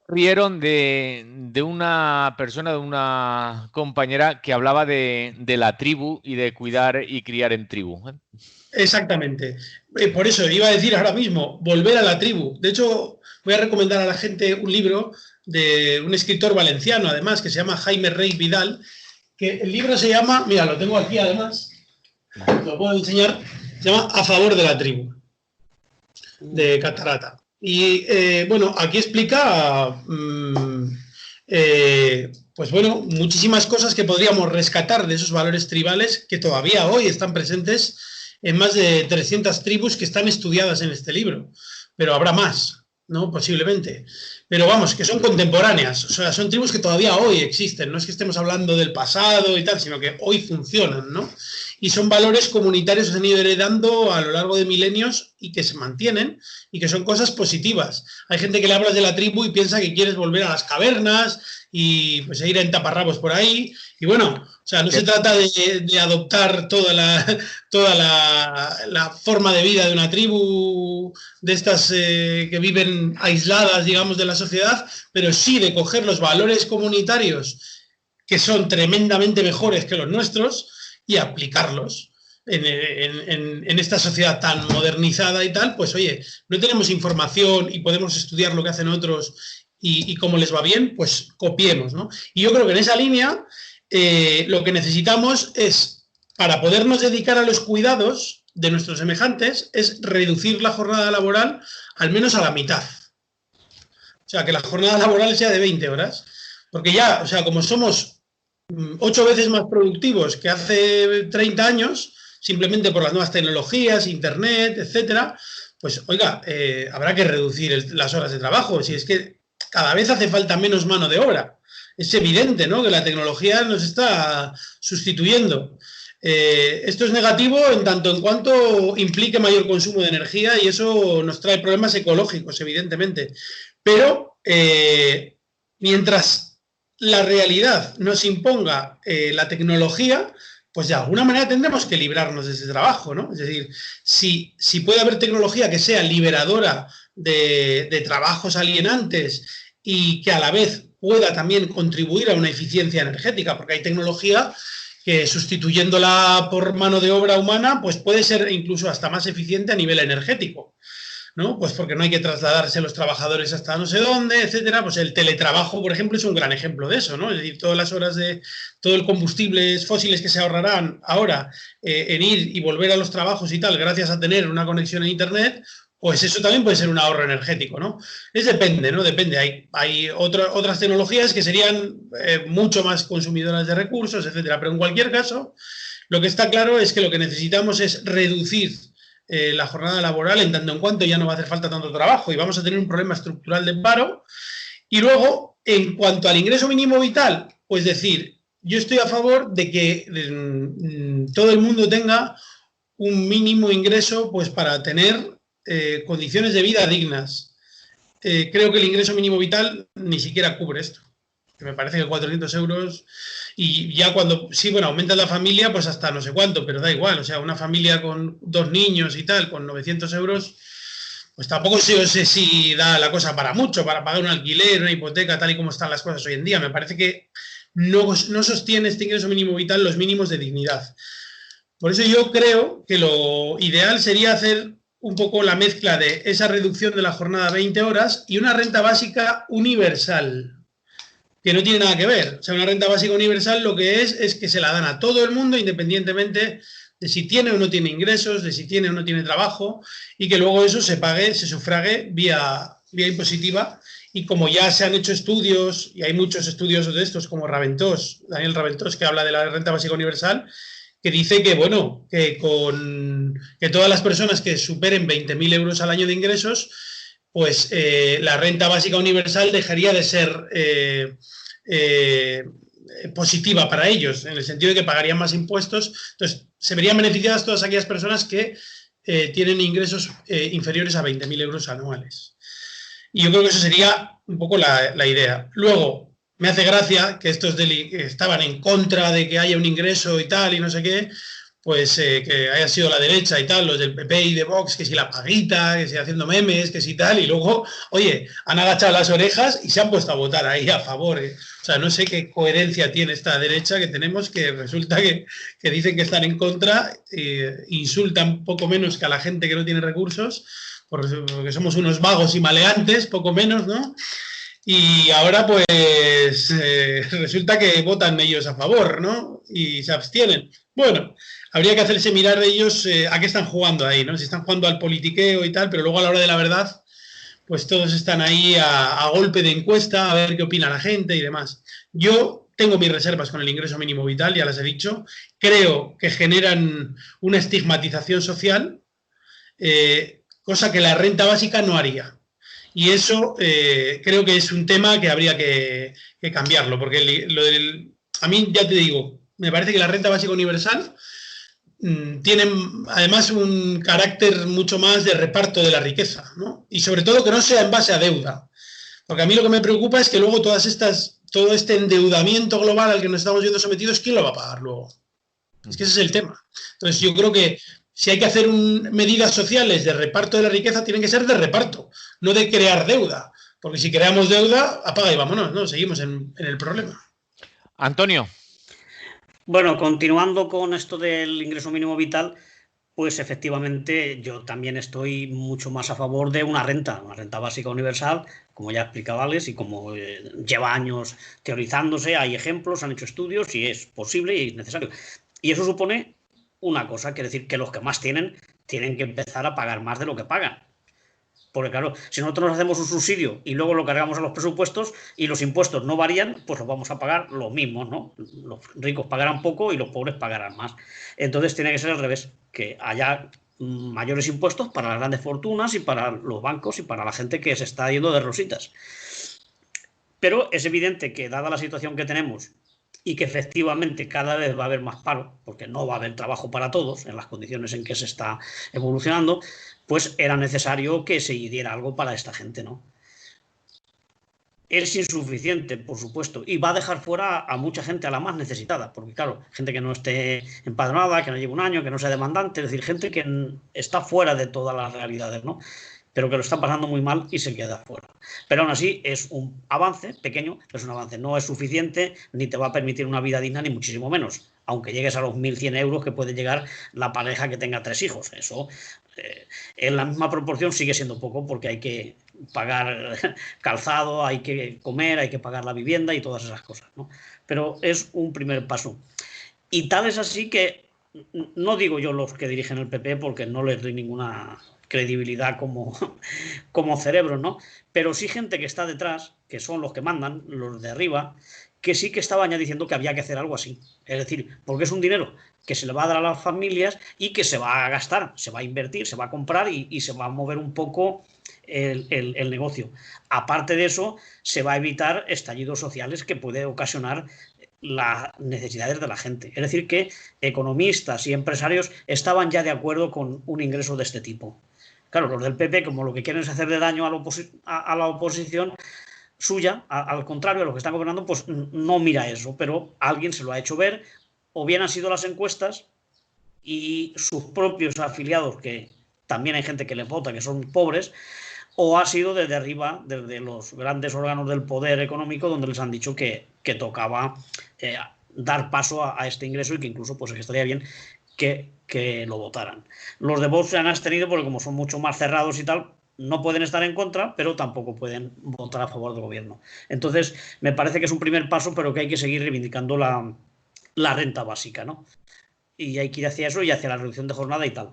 rieron de una persona, de una compañera que hablaba de la tribu y de cuidar y criar en tribu. Exactamente. Por eso iba a decir ahora mismo, volver a la tribu. De hecho, voy a recomendar a la gente un libro de un escritor valenciano, además, que se llama Jaime Rey Vidal, que el libro se llama, mira, lo tengo aquí además, lo puedo enseñar, se llama A favor de la tribu, de Catarata. Y bueno, aquí explica pues bueno, muchísimas cosas que podríamos rescatar de esos valores tribales que todavía hoy están presentes en más de 300 tribus que están estudiadas en este libro, pero habrá más, ¿no? Posiblemente. Pero vamos, que son contemporáneas, o sea, son tribus que todavía hoy existen, no es que estemos hablando del pasado y tal, sino que hoy funcionan, ¿no? Y son valores comunitarios que se han ido heredando a lo largo de milenios y que se mantienen y que son cosas positivas. Hay gente que le hablas de la tribu y piensa que quieres volver a las cavernas y pues ir en taparrabos por ahí. Y bueno, o sea, no se trata de adoptar toda la forma de vida de una tribu, de estas que viven aisladas, digamos, de la sociedad, pero sí de coger los valores comunitarios que son tremendamente mejores que los nuestros y aplicarlos en esta sociedad tan modernizada y tal. Pues oye, no tenemos información y podemos estudiar lo que hacen otros y cómo les va bien, pues copiemos, ¿no? Y yo creo que en esa línea lo que necesitamos es, para podernos dedicar a los cuidados de nuestros semejantes, es reducir la jornada laboral al menos a la mitad. O sea, que la jornada laboral sea de 20 horas. Porque ya, o sea, como somos 8 veces más productivos que hace 30 años, simplemente por las nuevas tecnologías, internet, etcétera, pues oiga, habrá que reducir las horas de trabajo. Si es que cada vez hace falta menos mano de obra. Es evidente, ¿no?, que la tecnología nos está sustituyendo. Esto es negativo en tanto en cuanto implique mayor consumo de energía y eso nos trae problemas ecológicos, evidentemente. Pero mientras la realidad nos imponga la tecnología, pues de alguna manera tendremos que librarnos de ese trabajo, ¿no? Es decir, si puede haber tecnología que sea liberadora de trabajos alienantes y que a la vez pueda también contribuir a una eficiencia energética, porque hay tecnología que sustituyéndola por mano de obra humana, pues puede ser incluso hasta más eficiente a nivel energético, ¿no? Pues porque no hay que trasladarse los trabajadores hasta no sé dónde, etcétera. Pues el teletrabajo, por ejemplo, es un gran ejemplo de eso, ¿no? Es decir, todas las horas de todo el combustibles fósiles que se ahorrarán ahora en ir y volver a los trabajos y tal, gracias a tener una conexión a internet, pues eso también puede ser un ahorro energético, ¿no? Depende, ¿no? Depende. Hay otras tecnologías que serían mucho más consumidoras de recursos, etcétera. Pero en cualquier caso, lo que está claro es que lo que necesitamos es reducir la jornada laboral en tanto en cuanto ya no va a hacer falta tanto trabajo y vamos a tener un problema estructural de paro. Y luego, en cuanto al ingreso mínimo vital, pues decir, yo estoy a favor de que todo el mundo tenga un mínimo ingreso pues para tener condiciones de vida dignas. Creo que el ingreso mínimo vital ni siquiera cubre esto. Que me parece que 400 euros y ya cuando, sí, bueno, aumenta la familia, pues hasta no sé cuánto, pero da igual. O sea, una familia con 2 niños y tal, con 900 euros, pues tampoco sé si da la cosa para mucho, para pagar un alquiler, una hipoteca, tal y como están las cosas hoy en día. Me parece que no sostiene este ingreso mínimo vital los mínimos de dignidad. Por eso yo creo que lo ideal sería hacer un poco la mezcla de esa reducción de la jornada a 20 horas y una renta básica universal, que no tiene nada que ver. O sea, una renta básica universal lo que es que se la dan a todo el mundo independientemente de si tiene o no tiene ingresos, de si tiene o no tiene trabajo, y que luego eso se pague, se sufrague vía impositiva. Y como ya se han hecho estudios, y hay muchos estudios de estos, como Daniel Raventós, que habla de la renta básica universal, que dice que, bueno, que todas las personas que superen 20.000 euros al año de ingresos, pues la renta básica universal dejaría de ser positiva para ellos, en el sentido de que pagarían más impuestos. Entonces, se verían beneficiadas todas aquellas personas que tienen ingresos inferiores a 20.000 euros anuales. Y yo creo que eso sería un poco la idea. Luego, me hace gracia que estos que estaban en contra de que haya un ingreso y tal, y no sé qué, pues que haya sido la derecha y tal, los del PP y de Vox, que si la paguita, que si haciendo memes, que si tal, y luego, oye, han agachado las orejas y se han puesto a votar ahí a favor. O sea, no sé qué coherencia tiene esta derecha que tenemos, que resulta que dicen que están en contra, insultan poco menos que a la gente que no tiene recursos, porque somos unos vagos y maleantes, poco menos, ¿no? Y ahora, pues, resulta que votan ellos a favor, ¿no? Y se abstienen. Bueno, habría que hacerse mirar de ellos a qué están jugando ahí, ¿no? Si están jugando al politiqueo y tal, pero luego a la hora de la verdad, pues todos están ahí a golpe de encuesta, a ver qué opina la gente y demás. Yo tengo mis reservas con el ingreso mínimo vital, ya las he dicho. Creo que generan una estigmatización social, cosa que la renta básica no haría. Y eso creo que es un tema que habría que cambiarlo, porque a mí, ya te digo, me parece que la renta básica universal tiene además un carácter mucho más de reparto de la riqueza, ¿no? Y sobre todo que no sea en base a deuda. Porque a mí lo que me preocupa es que luego todo este endeudamiento global al que nos estamos viendo sometidos, ¿quién lo va a pagar luego? Es que ese es el tema. Entonces yo creo que si hay que hacer medidas sociales de reparto de la riqueza, tienen que ser de reparto, no de crear deuda. Porque si creamos deuda, apaga y vámonos, ¿no? Seguimos en el problema. Antonio. Bueno, continuando con esto del ingreso mínimo vital, pues efectivamente yo también estoy mucho más a favor de una renta básica universal, como ya explicaba Alex, y como lleva años teorizándose, hay ejemplos, han hecho estudios y es posible y es necesario. Y eso supone una cosa, quiere decir que los que más tienen que empezar a pagar más de lo que pagan. Porque claro, si nosotros hacemos un subsidio y luego lo cargamos a los presupuestos y los impuestos no varían, pues los vamos a pagar los mismos, ¿no? Los ricos pagarán poco y los pobres pagarán más. Entonces tiene que ser al revés, que haya mayores impuestos para las grandes fortunas y para los bancos y para la gente que se está yendo de rositas. Pero es evidente que dada la situación que tenemos y que efectivamente cada vez va a haber más paro, porque no va a haber trabajo para todos en las condiciones en que se está evolucionando, pues era necesario que se diera algo para esta gente, ¿no? Es insuficiente, por supuesto, y va a dejar fuera a mucha gente, a la más necesitada, porque claro, gente que no esté empadronada, que no lleve un año, que no sea demandante, es decir, gente que está fuera de todas las realidades, ¿no? Pero que lo está pasando muy mal y se queda fuera. Pero aún así es un avance pequeño, es un avance, no es suficiente, ni te va a permitir una vida digna, ni muchísimo menos, aunque llegues a los 1.100 euros que puede llegar la pareja que tenga 3 hijos. Eso en la misma proporción sigue siendo poco, porque hay que pagar calzado, hay que comer, hay que pagar la vivienda y todas esas cosas, ¿no? Pero es un primer paso. Y tal es así que, no digo yo los que dirigen el PP porque no les doy ninguna credibilidad como cerebros, ¿no? Pero sí gente que está detrás, que son los que mandan, los de arriba, que sí que estaban ya diciendo que había que hacer algo así. Es decir, porque es un dinero que se le va a dar a las familias y que se va a gastar, se va a invertir, se va a comprar y se va a mover un poco el negocio. Aparte de eso, se va a evitar estallidos sociales que puede ocasionar las necesidades de la gente. Es decir, que economistas y empresarios estaban ya de acuerdo con un ingreso de este tipo. Claro, los del PP, como lo que quieren es hacerle daño a la oposición suya, al contrario, a los que están gobernando, pues no mira eso, pero alguien se lo ha hecho ver, o bien han sido las encuestas y sus propios afiliados, que también hay gente que les vota, que son pobres, o ha sido desde arriba, desde los grandes órganos del poder económico, donde les han dicho que tocaba dar paso a este ingreso y que incluso pues, estaría bien que lo votaran. Los de Vox se han abstenido porque como son mucho más cerrados y tal, no pueden estar en contra, pero tampoco pueden votar a favor del gobierno. Entonces, me parece que es un primer paso, pero que hay que seguir reivindicando la renta básica, ¿no? Y hay que ir hacia eso y hacia la reducción de jornada y tal.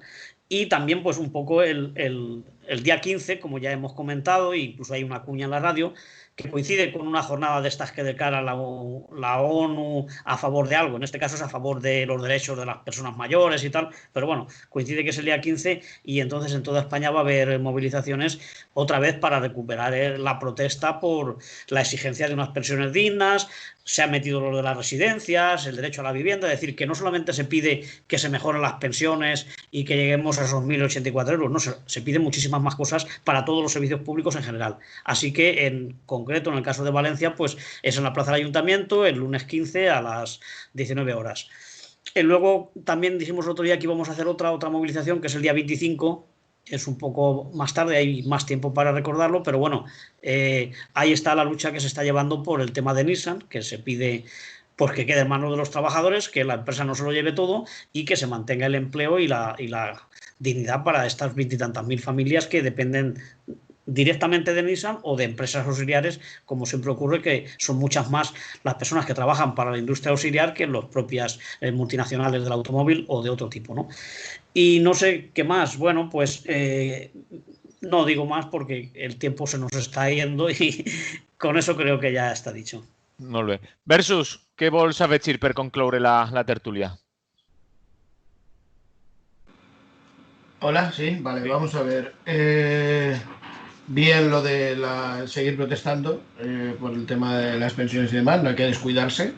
Y también, pues, un poco el día 15, como ya hemos comentado, e incluso hay una cuña en la radio, que coincide con una jornada de estas que declara la ONU a favor de algo. En este caso es a favor de los derechos de las personas mayores y tal, pero bueno, coincide que es el día 15 y entonces en toda España va a haber movilizaciones otra vez para recuperar la protesta por la exigencia de unas pensiones dignas. Se han metido lo de las residencias, el derecho a la vivienda, es decir, que no solamente se pide que se mejoren las pensiones y que lleguemos a esos 1.084 euros, no, se piden muchísimas más cosas para todos los servicios públicos en general. Así que, en concreto, en el caso de Valencia, pues es en la Plaza del Ayuntamiento, el lunes 15 a las 19 horas. Luego también dijimos el otro día que íbamos a hacer otra movilización, que es el día 25, es un poco más tarde, hay más tiempo para recordarlo, pero bueno, ahí está la lucha que se está llevando por el tema de Nissan, que se pide pues que quede en manos de los trabajadores, que la empresa no se lo lleve todo y que se mantenga el empleo y la dignidad para estas 20 y tantas mil familias que dependen directamente de Nissan o de empresas auxiliares, como siempre ocurre, que son muchas más las personas que trabajan para la industria auxiliar que las propias multinacionales del automóvil o de otro tipo, ¿no? Y no sé qué más. Bueno, pues no digo más porque el tiempo se nos está yendo y con eso creo que ya está dicho. Molt bé. Versus, què vols afegir per concloure la tertúlia? Hola, sí, vale, vamos a ver. Bien lo de seguir protestando por el tema de las pensiones y demás, no hay que descuidarse,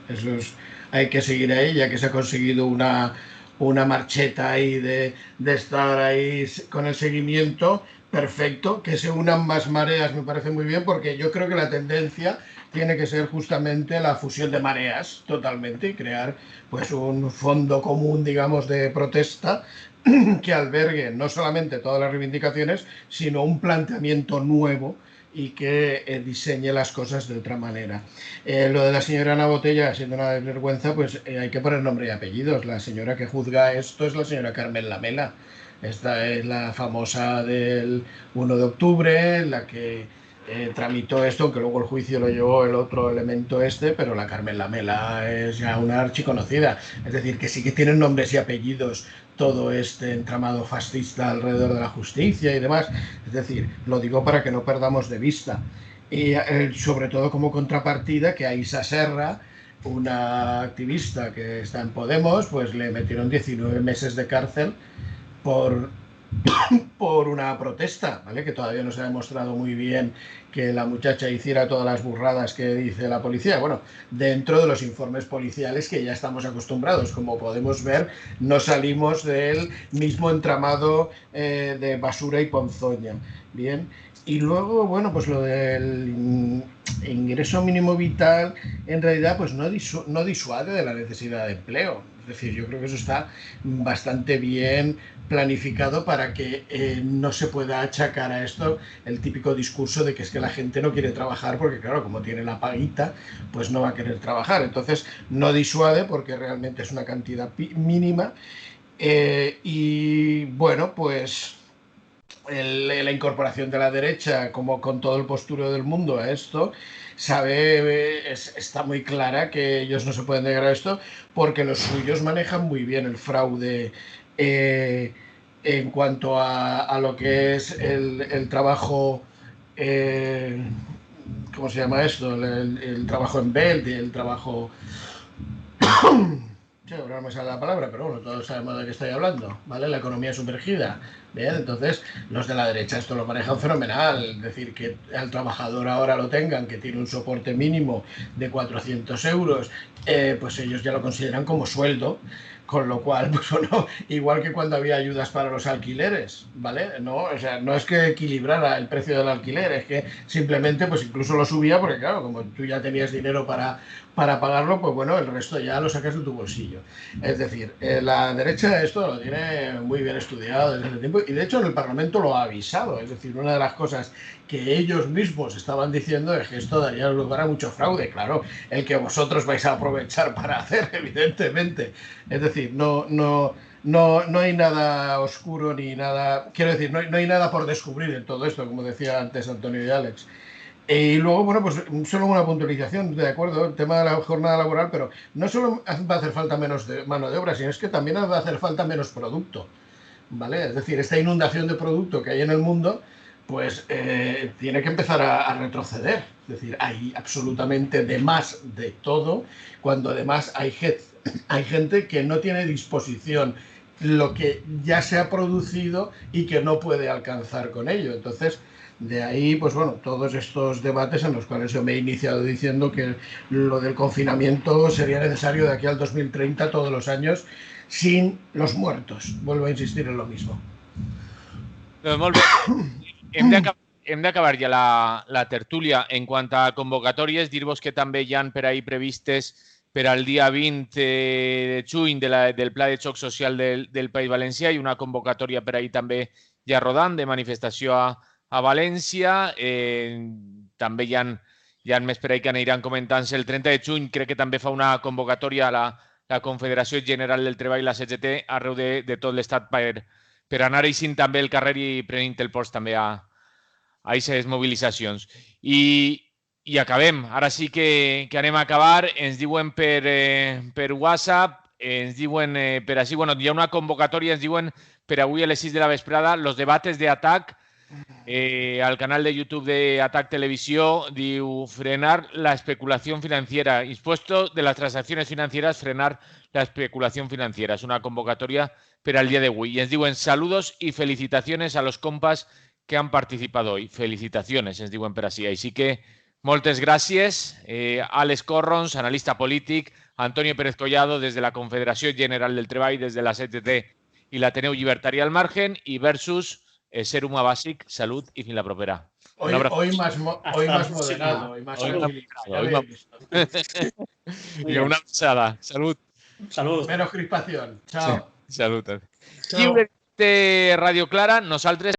hay que seguir ahí, ya que se ha conseguido una marcheta ahí de estar ahí con el seguimiento, perfecto, que se unan más mareas me parece muy bien, porque yo creo que la tendencia tiene que ser justamente la fusión de mareas totalmente y crear pues un fondo común, digamos, de protesta que albergue no solamente todas las reivindicaciones, sino un planteamiento nuevo y que diseñe las cosas de otra manera. Lo de la señora Ana Botella, siendo una desvergüenza, pues hay que poner nombre y apellidos. La señora que juzga esto es la señora Carmen Lamela. Esta es la famosa del 1 de octubre, la que tramitó esto, aunque luego el juicio lo llevó el otro elemento pero la Carmen Lamela es ya una archiconocida. Es decir, que sí que tienen nombres y apellidos todo este entramado fascista alrededor de la justicia y demás. Es decir, lo digo para que no perdamos de vista. Y sobre todo como contrapartida que a Isa Serra, una activista que está en Podemos, pues le metieron 19 meses de cárcel por una protesta, ¿vale? Que todavía no se ha demostrado muy bien que la muchacha hiciera todas las burradas que dice la policía. Bueno, dentro de los informes policiales que ya estamos acostumbrados, como podemos ver, no salimos del mismo entramado de basura y ponzoña. Bien, y luego, bueno, pues lo del ingreso mínimo vital, en realidad, pues no disuade de la necesidad de empleo. Es decir, yo creo que eso está bastante bien planificado para que no se pueda achacar a esto el típico discurso de que es que la gente no quiere trabajar porque, claro, como tiene la paguita, pues no va a querer trabajar. Entonces, no disuade porque realmente es una cantidad mínima. Y, bueno, pues la incorporación de la derecha, como con todo el postureo del mundo a esto, está muy clara que ellos no se pueden negar a esto porque los suyos manejan muy bien el fraude en cuanto a lo que es el trabajo, ¿cómo se llama esto? El trabajo en Belt, el trabajo... Sí, ahora no me sale la palabra, pero bueno, todos sabemos de qué estoy hablando, ¿vale? La economía sumergida. Bien, entonces los de la derecha esto lo manejan fenomenal, es decir, que al trabajador ahora lo tengan, que tiene un soporte mínimo de 400 euros, pues ellos ya lo consideran como sueldo, con lo cual, pues bueno, igual que cuando había ayudas para los alquileres, ¿vale? No, o sea, no es que equilibrara el precio del alquiler, es que simplemente, pues incluso lo subía, porque claro, como tú ya tenías dinero para pagarlo, pues bueno, el resto ya lo sacas de tu bolsillo. Es decir, la derecha esto lo tiene muy bien estudiado desde hace tiempo y de hecho en el Parlamento lo ha avisado. Es decir, una de las cosas que ellos mismos estaban diciendo es que esto daría lugar a mucho fraude, claro, el que vosotros vais a aprovechar para hacer, evidentemente. Es decir, no hay nada oscuro ni nada, quiero decir, no hay nada por descubrir en todo esto, como decía antes Antonio y Alex. Y luego, bueno, pues solo una puntualización, de acuerdo, el tema de la jornada laboral, pero no solo va a hacer falta menos mano de obra, sino es que también va a hacer falta menos producto, ¿vale? Es decir, esta inundación de producto que hay en el mundo, pues tiene que empezar a retroceder. Es decir, hay absolutamente de más de todo, cuando además hay gente que no tiene disposición lo que ya se ha producido y que no puede alcanzar con ello. Entonces, de ahí, pues bueno, todos estos debates en los cuales yo me he iniciado diciendo que lo del confinamiento sería necesario de aquí al 2030 todos los años sin los muertos. Vuelvo a insistir en lo mismo. Molt bé. Hem d'acabar ja la tertúlia. En quant a convocatòries, dir-vos que també hi ha per ahí previstes per al dia 20 de juny del Pla de Xoc Social del País Valencià i una convocatòria per ahí també ja rodant de manifestació a València. També hi ha més per ahí que aniran comentant-se. El 30 de juny crec que també fa una convocatòria a la Confederació General del Treball, la CGT, arreu de tot l'estat per anar eixint també el carrer i prenent el post també a aquestes mobilitzacions. I acabem. Ara sí que anem a acabar. Ens diuen per WhatsApp, ens diuen per així, bueno, hi ha una convocatòria, ens diuen per avui a les 6 de la vesprada, los debates de ATAC, al canal de YouTube de ATAC Televisión, diu frenar la especulación financiera, impuesto de las transacciones financieras, frenar la especulación financiera. Es una convocatoria per al día de hoy. Y ens diuen saludos y felicitaciones a los compas que han participado hoy. Felicitaciones, ens diuen per així. Així que moltes gràcies. Àlex Corrons, analista polític, Antonio Pérez Collado, des de la Confederació General del Treball, des de la CGT i l'Ateneu Llibertari al Margen, i versus Ser Humà Bàsic, Salut i fins la propera. Hoy más moderado, hoy más Y una pasada. Salud. Salud. Menos crispación. Chao. Sí, salud. Lliure de Radio Clara, nosaltres